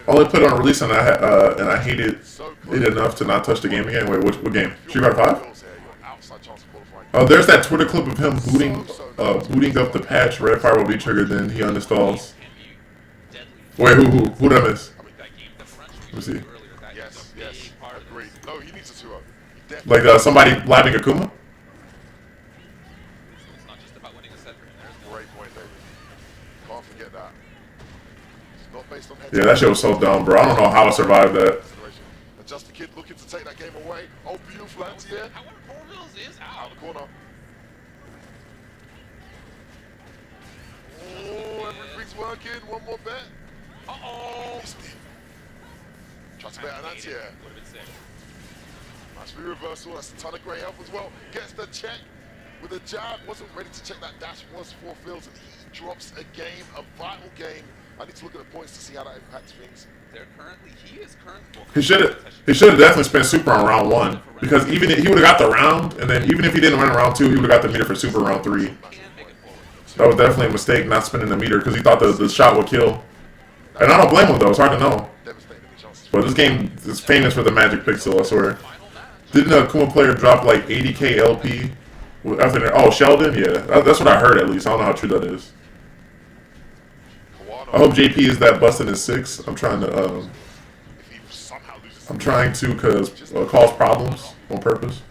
Only put it on release and I hated it enough to not touch the game again. Wait, what game? Street Fighter 5? There's that Twitter clip of him booting up the patch Red Fireball V-Trigger, then he uninstalls. Wait, who did I miss? Let me see. Yes, agreed. No, he needs a 2-0. Like somebody labbing Akuma? Great point, David. Can't forget that. Yeah, that shit was so dumb, bro. I don't know how I survived that. Just a Kid looking to take that game away. Oh, beautiful anti-air. Out the corner. Oh, everything's working. One more bet. Uh-oh. Try to bet an anti-air. Nice free reversal. That's a ton of great help as well. Gets the check with a jab. Wasn't ready to check that dash. Was 4 fills, and he drops a game, a vital game. I need to look at the points to see how that impacts things. He should have definitely spent super on round 1 because even if he would have got the round, and then even if he didn't win round 2, he would have got the meter for super round 3. That was definitely a mistake not spending the meter because he thought the shot would kill. And I don't blame him though. It's hard to know. But this game is famous for the magic pixel. I swear. Didn't a Kuma player drop like 80k LP after that? Oh, Sheldon? Yeah, that's what I heard at least. I don't know how true that is. I hope JP is that busted in 6. I'm trying to cause cause problems on purpose.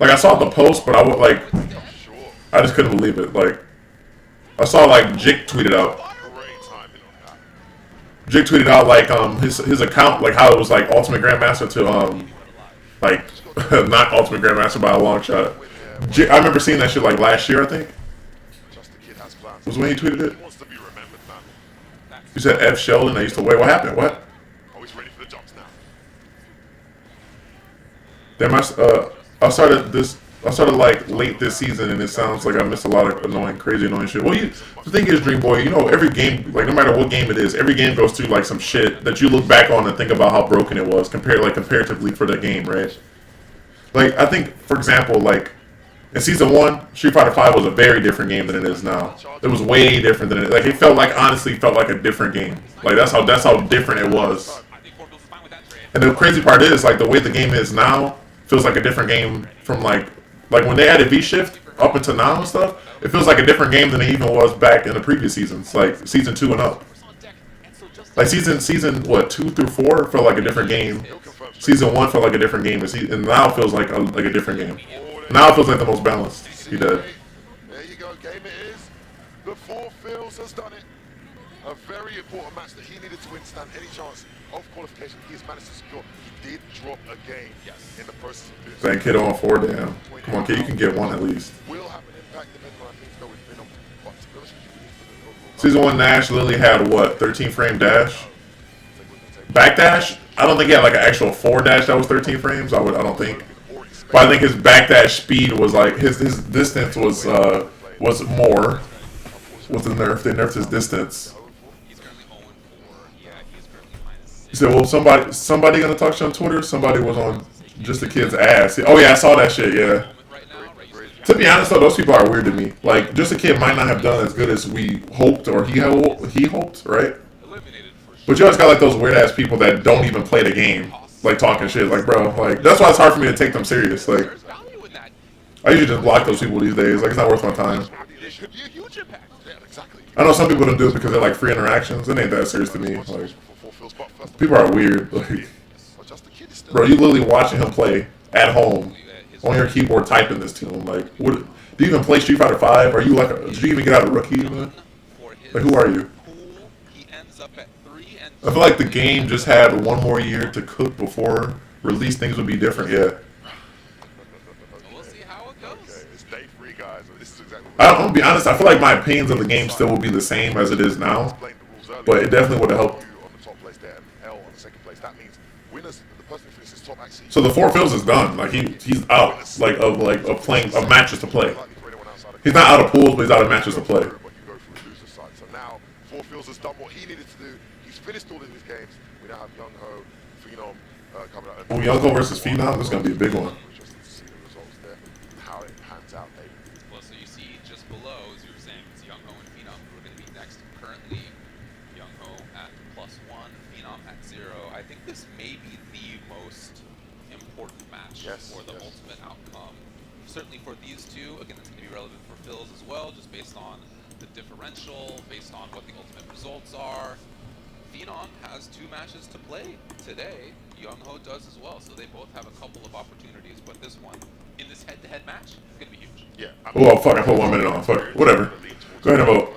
Like I saw the post, but I just couldn't believe it. Like I saw like Jik tweeted out. Jake tweeted out like his account, like how it was like Ultimate Grandmaster to like not Ultimate Grandmaster by a long shot. I remember seeing that shit like last year, I think. Was when he tweeted it. You said F Sheldon. I used to wait. What happened? What? Damn, I started like late this season, and it sounds like I missed a lot of crazy annoying shit. Well, the thing is, Dream Boy, you know, every game, like no matter what game it is, every game goes through like some shit that you look back on and think about how broken it was comparatively for the game, right? Like I think, for example, like in season 1, Street Fighter V was a very different game than it is now. It was way different than it. Like it honestly felt like a different game. Like that's how different it was. And the crazy part is like the way the game is now feels like a different game from like when they added V-Shift up until now and stuff, it feels like a different game than it even was back in the previous seasons, like season 2 and up. Like season what 2 through 4 felt like a different game. Season 1 felt like a different game, and now it feels like a different game. Now it feels like the most balanced. He did. There you go, game it is. The 4 fills has done it. A very important match that he needed to win, stand any chance of qualification. He has managed to secure. He did drop a game in the process of doing that kid on 4, damn. Come on, kid, you can get 1 at least. Will have an impact depending on things go with Venom. But to be honest with you, Season 1 Nash literally had what, 13 frame dash? Backdash? I don't think he had like an actual 4 dash that was 13 frames. I don't think. But I think his backdash speed was like his distance was more. Was the nerf? They nerfed his distance. He said, "Well, somebody gonna talk shit on Twitter? Somebody was on just the kid's ass." Oh yeah, I saw that shit. Yeah. To be honest though, those people are weird to me. Like, just a kid might not have done as good as we hoped or he hoped, right? But you always got like those weird ass people that don't even play the game, like talking shit. Like, bro, like that's why it's hard for me to take them serious. Like, I usually just block those people these days. Like, it's not worth my time. I know some people don't do it because they're like free interactions. It ain't that serious to me. Like, people are weird. Like, bro, you literally watching him play at home on your keyboard typing this to him. Like, what? Do you even play Street Fighter 5? Are you like? Did you even get out of rookie? Even? Like, who are you? I feel like the game just had 1 more year to cook before release. Things would be different. Yeah. We'll see how it goes. Okay, it's day 3, guys. This is exactly. I'm gonna be honest. I feel like my opinions of the game still will be the same as it is now, but it definitely would have helped. On the top place there, L on the second place. That means winners. The person who finishes top actually. So the 4 fills is done. Like he's out. Like of playing of matches to play. He's not out of pools, but he's out of matches to play. So now 4 fills has done what he needed to do. He's finished all of his games. We now have Young Ho, Phenom coming out. Oh, Young Ho versus Phenom. This is gonna be a big one. Interesting to see the results there, how it pans out. Well, so you see just below, as you were saying, it's Young Ho and Phenom who are going to be next. Currently, Young Ho at +1, Phenom at 0. I think this may be the most important match for the ultimate outcome. Certainly for these two. Again, it's going to be relevant for Phil's as well, just based on the differential, based on what the ultimate results are. Phenom has 2 matches to play today. Young Ho does as well, so they both have a couple of opportunities. But this one, in this head-to-head match, is going to be huge. Yeah. Oh, fuck, I put 1 minute on. Fuck, whatever. Go ahead and vote.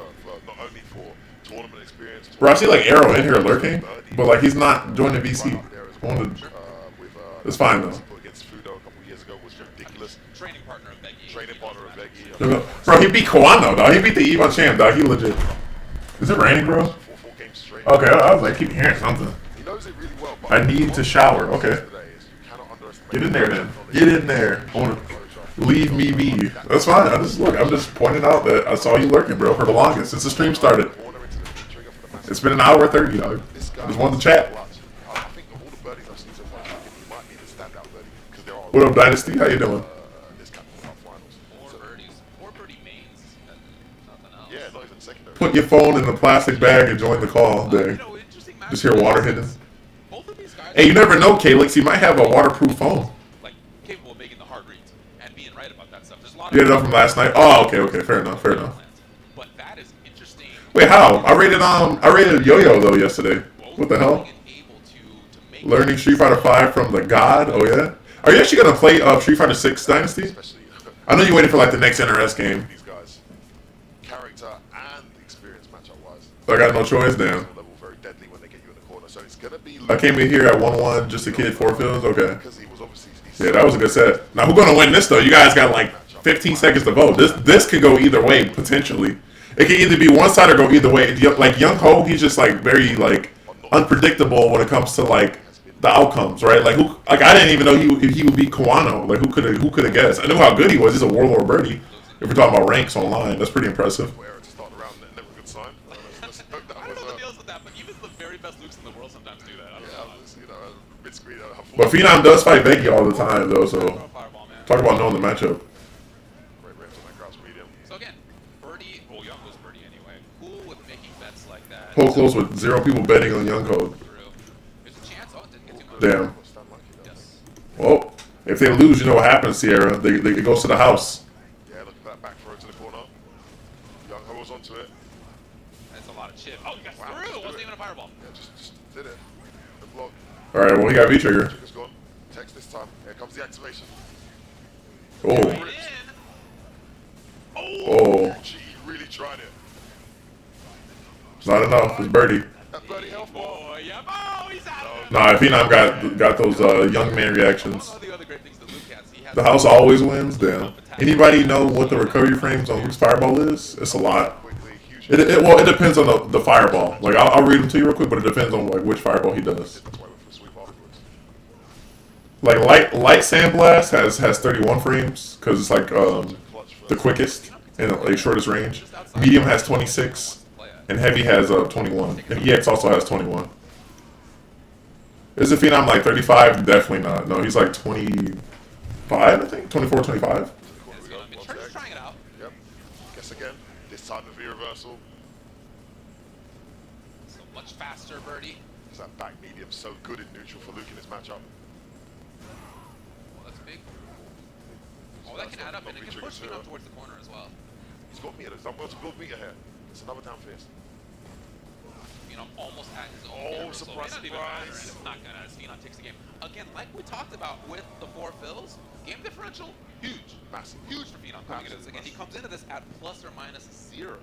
Not only for tournament experience. Bro, I see like Arrow in here lurking, but like he's not joining VC. It's fine though. Against Fudo a couple years ago was ridiculous. Training partner of Veggie. Training partner of Veggie. Bro, he beat Kawano, dog. He beat the Evo champ, dog. He legit. Is it raining, bro? 4 games straight. Okay, I was like, keep hearing something. He knows it really well. But I need to shower. Okay. today is you cannot underestimate Get in there then. Get in there. I wanna leave me be. That's fine. I'm just pointing out that I saw you lurking, bro, for the longest since the stream started. It's been an hour 30, dog. Just wanted to chat. I think of all the birdies I've seen so far, he might be the standout birdie because there are. What up, Dynasty? How you doing? This kind of cup finals. Four birdie mains, and nothing else. Yeah, not even secondary. Put your phone in the plastic bag and join the call. There. Just hear water hitting. Both of these guys Hey, you never know, Calix. You might have a waterproof phone. like capable of making the hard reads and being right about that stuff. There's a lot You had it up from last night. Oh, okay. Fair enough. But that is interesting. Wait, how? I rated Yo-Yo though yesterday. What the hell? Able to make Learning Street Fighter 5 from the God? Oh yeah? Are you actually gonna play Street Fighter 6 Dynasty? Especially I know you're waiting for like the next NRS game. these guys, character and experience matchup wise. So I got no choice then. Level very deadly when they get you in the corner. So it's gonna be. I came in here at 1-1 just a kid 4 fields. Okay. Because he was obviously. Yeah, that was a good set. Now who's gonna win this though? You guys got like 15 seconds to vote. This could go either way potentially. It can either be one side or go either way. Like Young Ho, he's just like very like unpredictable when it comes to like the outcomes, right? Like I didn't even know he would beat Kawano. Like who could have guessed? I knew how good he was. He's a Warlord birdie. If we're talking about ranks online, that's pretty impressive. Where to start around, never a good sign. I don't know what deals with that, but even the very best Lukes in the world sometimes do that. I don't know. Mid-screen. But Phenom does fight Becky all the time though, so Fireball, man. talk about knowing the matchup. Great rips on that grass medium. So again, birdie, well, Young was birdie anyway. Cool with making bets like that. Pull close with 0 people betting on Young Code. There's a chance. Oh, it didn't get too much. Damn. Yes. Well, if they lose, you know what happens, Sierra. It goes to the house. Yeah, look at that back throw to the corner. Young Ho was onto it. That's a lot of chip. Oh, he got through. It wasn't even a fireball. Yeah, just did it. The block. All right, well, he got V-trigger. Trigger's gone. Text this time. Here comes the activation. Oh. In. Oh. Gee, he really tried it. Not enough. It's birdie. That birdie health ball. Oh, yeah. Oh, he's out of it. Nah, Phenom got those young man reactions. One of the other great things that Luke has, he has The house always wins. Damn. Anybody know what the recovery frames on Luke's fireball is? It's a lot. Quickly, huge. It depends on the fireball. Like I'll read them to you real quick, but it depends on like which fireball he does. That's why I went for a sweep afterwards. Like light sandblast has 31 frames because it's like the quickest and like shortest range. Medium has 26, and heavy has 21. And EX also has 21. Is it Phenom like 35? Definitely not. No, he's like 25, I think. 24, 25. Church is trying it out. Yep. Guess again. This time the V reversal. So much faster, birdie. Is that back medium so good in neutral for Luke in this matchup? Well, that's big. Oh, that can add up, and it can push me up towards the corner as well. He's got meter. He's done well to build meter here. It's another down fist. Phenom almost at his own Oh, reversal. surprise, May not even matter, and surprise. it's not gonna as Phenom takes the game. Again, like we talked about with the 4 fills, game differential, huge. Massive. Huge for Phenom coming into this. Again, he comes into this at plus or minus 0.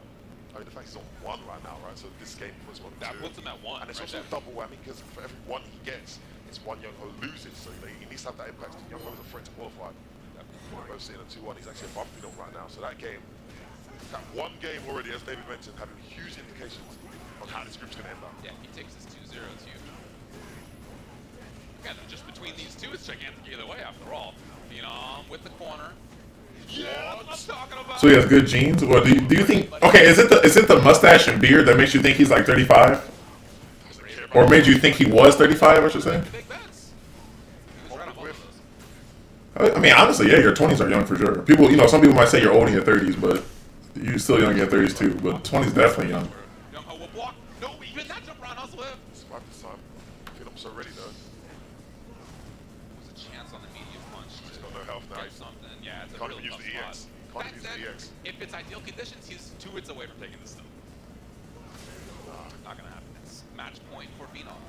I mean, the fact he's on 1 right now, right? So this game puts him on 2. That puts him at 1. And it's right also there. a double whammy because for every 1 he gets, it's 1 Young Ho loses. So he needs to have that impact. Young Ho is a threat to qualify. We're both seeing a 2-1. He's actually above Phenom right now. So that game, that one game already, as David mentioned, having huge implications on how this group's going to end up. Yeah, he takes his 2-0. It's huge. Again, just between these two, it's gigantic either way, after all. Phenom with the corner. Yeah, that's what I'm talking about. So he has good genes. Well, do you think? Okay, is it the mustache and beard that makes you think he's like 35, or made you think he was 35? I should say. Big bets. He was right on both of those. I mean, honestly, yeah, your 20s are young for sure. People, some people might say you're old in your 30s, but you're still young in your 30s too. But 20s definitely young. Young Ho will block. No, even that jump around hustle him. Survive this time. Phenom's so ready though. There's a chance on the medium punch He's to got no health now. get something. Yeah, it's a Can't real even use tough the spot. EX. Can't That use said, the EX. if it's ideal conditions, he's 2 hits away from taking this still. Not gonna happen. It's match point for Phenom.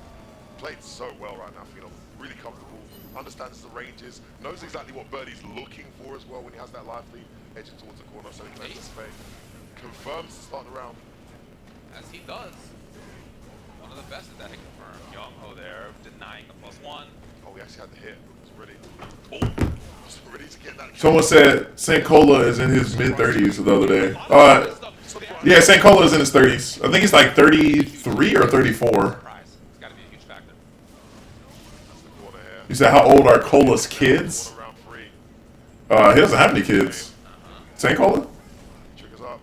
Played so well right now, Phenom. Really comfortable. Understands the ranges. Knows exactly what Birdie's looking for as well when he has that live lead edging towards the corner, so he can anticipate. Confirms to start the round. As he does. One of the best at that he confirmed. Young Ho there, denying the +1. Oh, he actually had the hit. He's ready. Oh! He's ready to get that. Someone said St. Cola is in his mid 30s the other day. Yeah, St. Cola is in his 30s. I think he's like 33 or 34. Surprise. It's got to be a huge factor. You said how old are Cola's kids? He doesn't have any kids. St. Cola? Triggers up.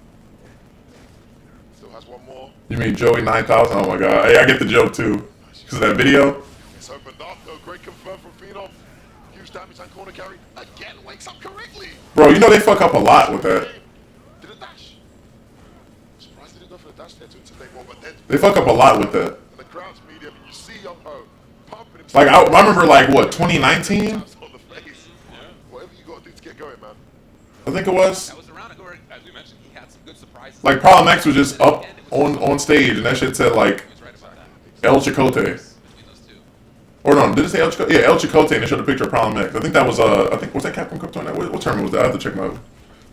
Still has one more. You mean Joey 9000? Oh my god. Hey, I get the joke too. Because of that video? It's opened up. No, great confirm from Phenom. Huge damage on corner carry. Again, wakes up correctly. Bro, you know they fuck up a lot with that. Did a dash. Surprised they didn't go for the dash there to intimidate more, but then. They fuck up a lot with that. And the crowd's medium, and you see Young Ho pumping himself. Like, I remember, like, what, 2019? On the face. Whatever you gotta do to get going, man. I think it was. That was around ago, as we mentioned, he had some good surprises. Like, Problem X was just up on stage, and that shit said, like, He was right about that. El Chicote. Between those two. Or no, did it say El Chicote? Yeah, El Chicote, and they showed a picture of Problem X. I think that was, was that Capcom Cup tournament? What tournament was that? I have to check my, let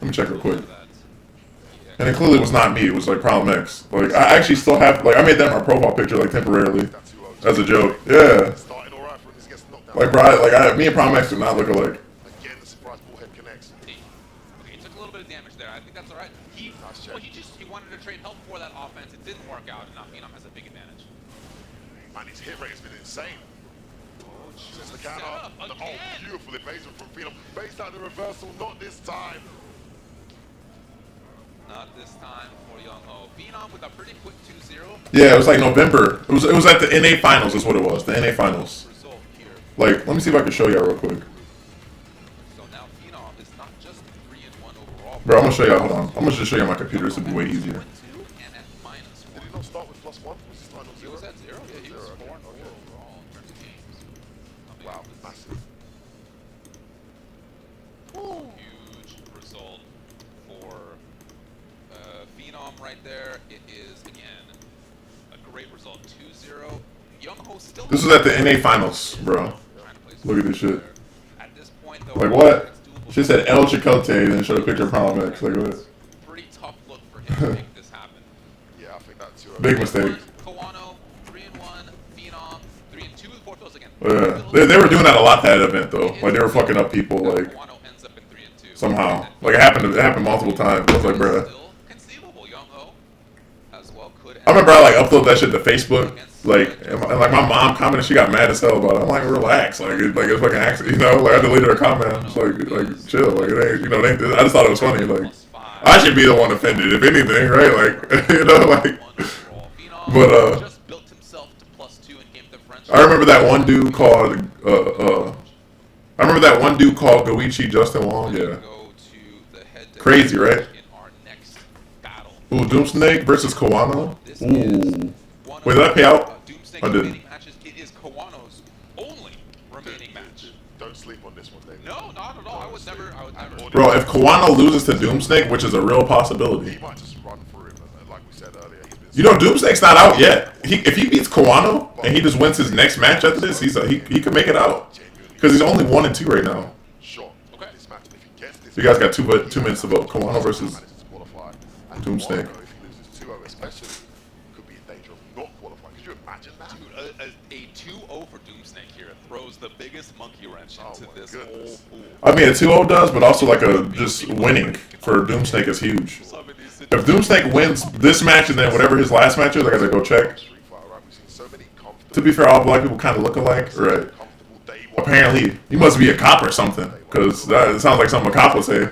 me check real quick. And it clearly was not me, it was, like, Problem X. Like, I actually still have, like, I made that my profile picture, like, temporarily. As a joke. Yeah. Starting alright for him, he gets knocked down. Like, bro, me and Problem X do not look alike. Again, the surprise bullhead connects. Okay, he took a little bit of damage there. I think that's all right. He wanted to trade help for that offense. It didn't work out, and now Phenom has a big advantage. Man, his hit rate has been insane. Sets the counter up. Oh, beautiful evasion from Phenom. Based out the reversal, not this time. Not this time for Young Ho. Phenom with a pretty quick 2-0. Yeah, it was like November. It was at the NA Finals is what it was. The NA Finals. Result here. Like, let me see if I can show y'all real quick. So now Phenom is not just 3-1 overall. Bro, I'm gonna show y'all, hold on. I'm gonna just show y'all my computer. This would be way easier. And at -1. Did he not start with +1? Was he starting on He 0? was at 0. Yeah, he was 4-4 overall in terms of games. Wow, massive. Huge result for Phenom right there. It is, again, a great result. 2-0. Young Ho still... This was at the NA Finals, bro. Look at this shit. At this point, though, Like, what? She said El Chicote, and then showed a picture of Problem X. Like, what? pretty tough look for him to make this happen. Yeah, I think that's Big mistake. Kawano, 3-1, Phenom, 3-2 in quarters again. Yeah. They were doing that a lot that event, though. Like, they were fucking up people, like, Kawano ends up in 3-2. somehow. Like, it happened multiple times. I was like, bruh. Still conceivable. Young Ho as well could. I remember I, like, uploaded that shit to Facebook. Like, and my mom commented, she got mad as hell about it. I'm like, relax. Like, it's fucking accident, you know? Like, I deleted her comment. I'm just like, chill. Like, it ain't, you know, it ain't, I just thought it was funny. Like, I should be the one offended, if anything, right? Like, you know, like, but, Just built himself to +2 and gained the French. I remember that one dude called, Goichi Justin Wong, yeah. Go to the head-to-head Crazy, right? in our next battle. Ooh, Doomsnake versus Kawano? This Ooh. is one Wait, did I pay out? Doomsnake's I didn't. remaining matches. It is Kawano's only remaining match. Don't sleep on this one, David. No, not at all. I would never. Bro, if Kawano loses to Doomsnake, which is a real possibility, He might just run through him, like we said earlier. He's been you know, Doomsnake's not out yet. If he beats Kawano and he just wins his next match after this, he could make it out. Because he's only 1-2 right now. short. Okay. This match, if he gets this, You guys got 2 minutes to vote. Kawano versus manages to qualify. And Doomsnake. Kawano, if he loses 2-0 especially, could be in danger of not qualifying. Could you imagine that? Dude, a 2-0 for Doomsnake here throws the biggest monkey wrench into my this goodness. whole pool. I mean, a 2-0 does, but also like a just winning for Doomsnake is huge. Some of these If Doomsnake wins this match and then whatever his last match is, I gotta go check. Street Fighter, right? We've seen so many comfortable, To be fair, all black people kind of look alike, right? comfortable day one. Apparently, he must be a cop or something, because that sounds like something a cop would say.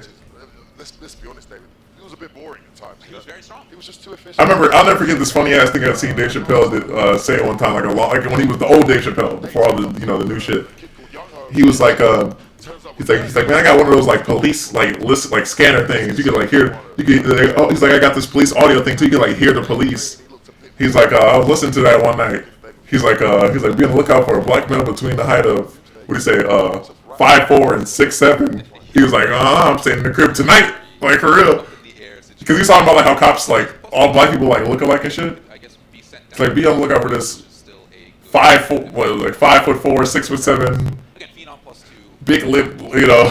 Let's be honest, David. He was a bit boring at times. He was very strong. He was just too efficient. I'll never forget this funny ass thing I seen Dave Chappelle say it one time, like when he was the old Dave Chappelle, before all the the new shit. He was like, he's like, man, I got one of those like police like scanner things. You could like hear, he's like, I got this police audio thing too. You can like hear the police. He's like, I was listening to that one night. He's like, be on the lookout for a black male between the height of, what do you say, 5'4" and 6'7". He was like, I'm staying in the crib tonight, like for real. Because he's talking about like how cops like all black people like look alike and shit. It's like be on the lookout for this 5'4", 5'4", 6'7", big lip, you know.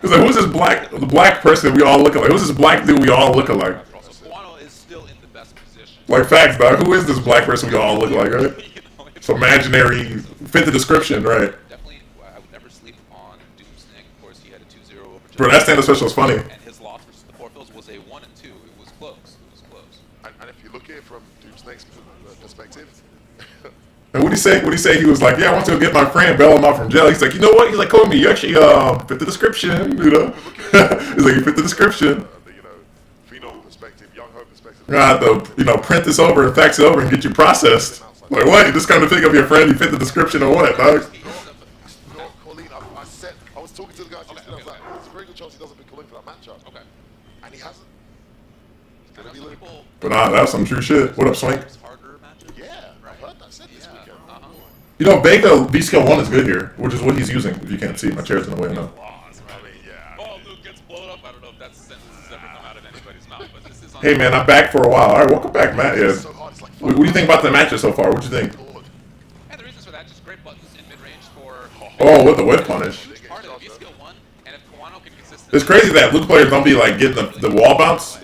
He's like, who's this the black person we all look alike? Who's this black dude we all look alike? Kawano is still in the best position. Like facts, dog. Who is this black person we all look like, right? It's imaginary, fit the description, right? Definitely, I would never sleep on Doomsnake. Of course, he had a 2-0 over. Bro, that stand-up special was funny. And his loss versus the Portals was a 1-2. It was close. It was close. perspective. And what did he say? What did he say? He was like, "Yeah, I want to go get my friend, bail him out from jail." He's like, "You know what?" He's like, "Kobe, you actually fit the description, you know." He's like, "You fit the description." Phenom perspective, young ho perspective. I have to, print this over and fax it over and get you processed. Like, what? You just come to pick up your friend, you fit the description or what, dog? Colleen, I was talking to the guys yesterday, I was like, there's a very good chance he doesn't pick Colleen for that matchup. Okay. And he hasn't. It's I gonna know be some like, people. But nah, that's some true shit. What up, Swank? Harder matches. yeah, Right. I've heard that said this Yeah. weekend. You know, Baker V skill 1 is good here, which is what he's using. If you can't see, my chair's in the way now. I mean, yeah. Oh, Luke gets blown up. I don't know if that sentence has ever come out of anybody's mouth, but this is on. Hey man, I'm back for a while. All right, welcome back, Matt. Yeah. It's so hard, it's like What do you think about the matches so far? What do you think? And the reasons for that, just great buttons in mid-range for. Oh, with the whip punish. Huge part of the V-skill 1, and if Kawano can consistently. It's crazy that Luke players don't be like getting the wall bounce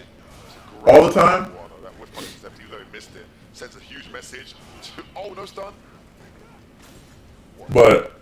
all the time. That whip punch step, even though he missed it, sends a huge message. Oh, no stun. But